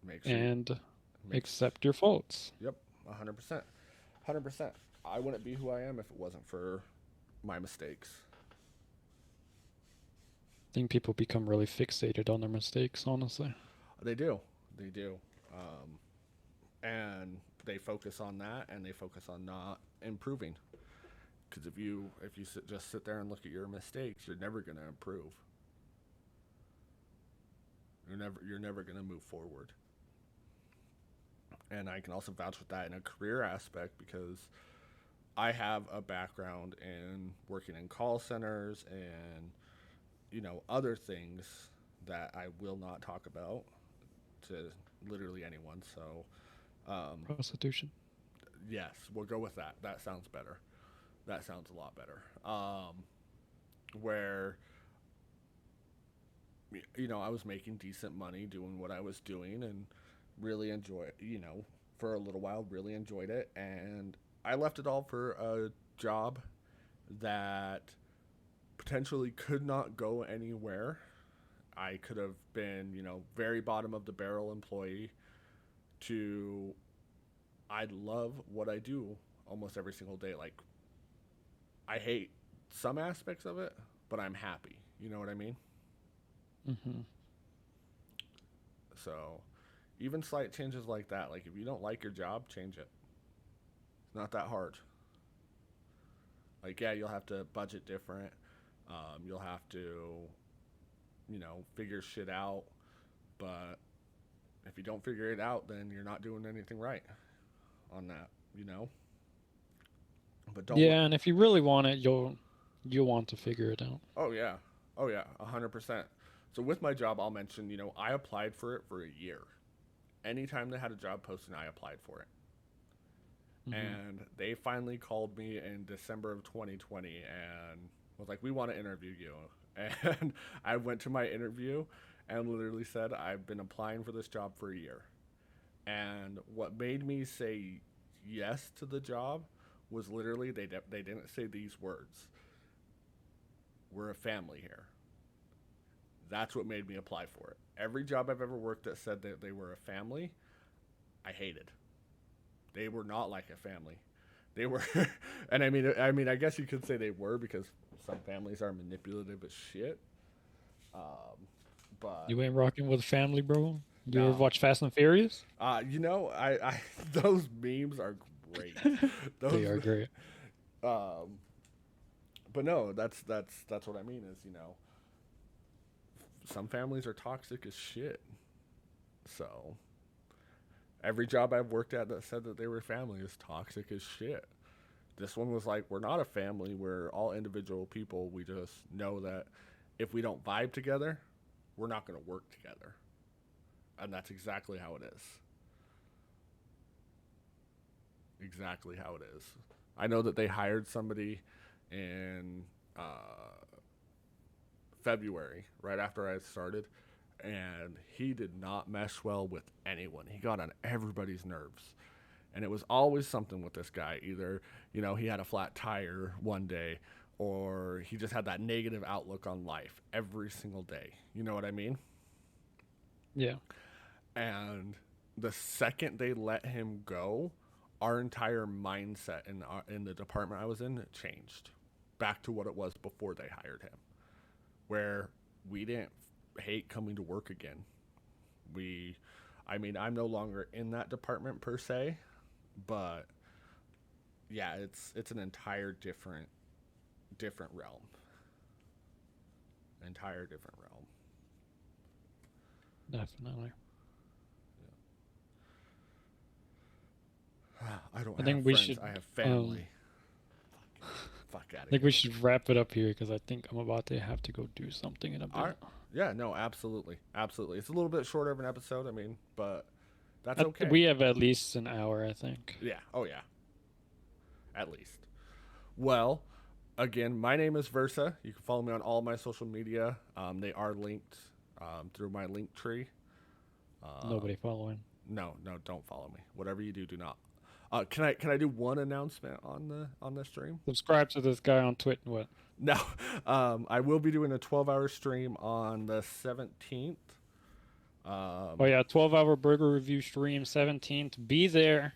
Make sure And make, accept your faults. Yep, 100%. 100%. I wouldn't be who I am if it wasn't for my mistakes. I think people become really fixated on their mistakes, honestly. They do. They do. And they focus on that, and they focus on not improving. Because if you just sit there and look at your mistakes, you're never going to improve. You're never going to move forward. And I can also vouch with that in a career aspect because I have a background in working in call centers and, you know, other things that I will not talk about to literally anyone. So, Prostitution. yes, we'll go with that. That sounds better. That sounds a lot better. Where, you know, I was making decent money doing what I was doing and really enjoy it, you know, for a little while, really enjoyed it. And I left it all for a job that potentially could not go anywhere. I could have been, you know, very bottom of the barrel employee to I love what I do almost every single day. Like, I hate some aspects of it, but I'm happy. You know what I mean? Hmm. So, even slight changes like that, like if you don't like your job, change it. It's not that hard. Like, yeah, you'll have to budget different. You'll have to, you know, figure shit out. But if you don't figure it out, then you're not doing anything right on that, you know? But don't let. Yeah, and if you really want it, you'll want to figure it out. Oh, yeah. Oh, yeah. 100%. So with my job, I'll mention, you know, I applied for it for a year. Anytime they had a job posting, I applied for it. Hmm. And they finally called me in December of 2020 and was like, "We want to interview you." And I went to my interview and literally said, "I've been applying for this job for a year." And what made me say yes to the job was literally they didn't say these words. "We're a family here." That's what made me apply for it. Every job I've ever worked that said that they were a family, I hated. They were not like a family. They were, and I guess you could say they were because some families are manipulative as shit. Um, but You ain't rocking with family, bro. You ever no, watch Fast and Furious? you know, I those memes are great. They Those, are great. um, but no, that's what I mean is, you know, some families are toxic as shit. So every job I've worked at that said that they were family is toxic as shit. This one was like, we're not a family. We're all individual people. We just know that if we don't vibe together, we're not going to work together. And that's exactly how it is. Exactly how it is. I know that they hired somebody in February, right after I started, and he did not mesh well with anyone. He got on everybody's nerves. And it was always something with this guy. Either, you know, he had a flat tire one day, or he just had that negative outlook on life every single day. You know what I mean? Yeah. And the second they let him go, our entire mindset in the department I was in changed back to what it was before they hired him, where we didn't hate coming to work again. We, I'm no longer in that department per se, but yeah, it's an entire different realm. entire different realm. Definitely. I don't I have think we friends. should. I have family. Fuck out I of think here. we should wrap it up here because I think I'm about to have to go do something in a All right. bit. Yeah, no, absolutely. Absolutely. It's a little bit shorter of an episode, I mean, but that's okay. We have at least an hour, I think. Yeah. Oh, yeah. At least. Well, again, my name is Versa. You can follow me on all my social media. They are linked through my link tree. Nobody following. No, don't follow me. Whatever you do, do not. Can I do one announcement on the stream? Subscribe to this guy on Twitter. What? No, I will be doing a 12-hour stream on the 17th. Oh yeah, 12-hour burger review stream 17th. Be there.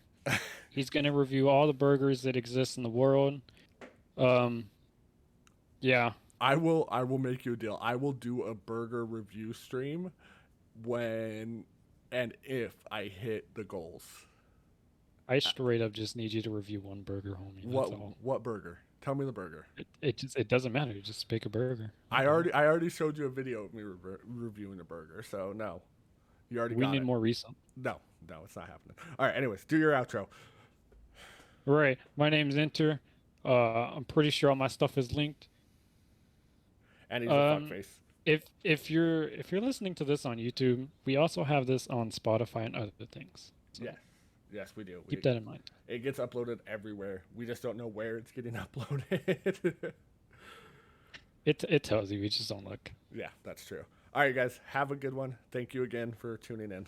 He's gonna review all the burgers that exist in the world. Yeah. I will make you a deal. I will do a burger review stream when and if I hit the goals. I straight up just need you to review one burger, homie. That's all. What burger? Tell me the burger. It doesn't matter. You just pick a burger. I already showed you a video of me reviewing a burger. So no, you already We got need it. more recent. No, it's not happening. All right. Anyways, do your outro. All right. My name's Intxxr. I'm pretty sure all my stuff is linked. And he's a fuckface. If you're listening to this on YouTube, we also have this on Spotify and other things. So Yes, we do. Keep that in mind. It gets uploaded everywhere. We just don't know where it's getting uploaded. It tells you. We just don't look. Yeah, that's true. All right, guys. Have a good one. Thank you again for tuning in.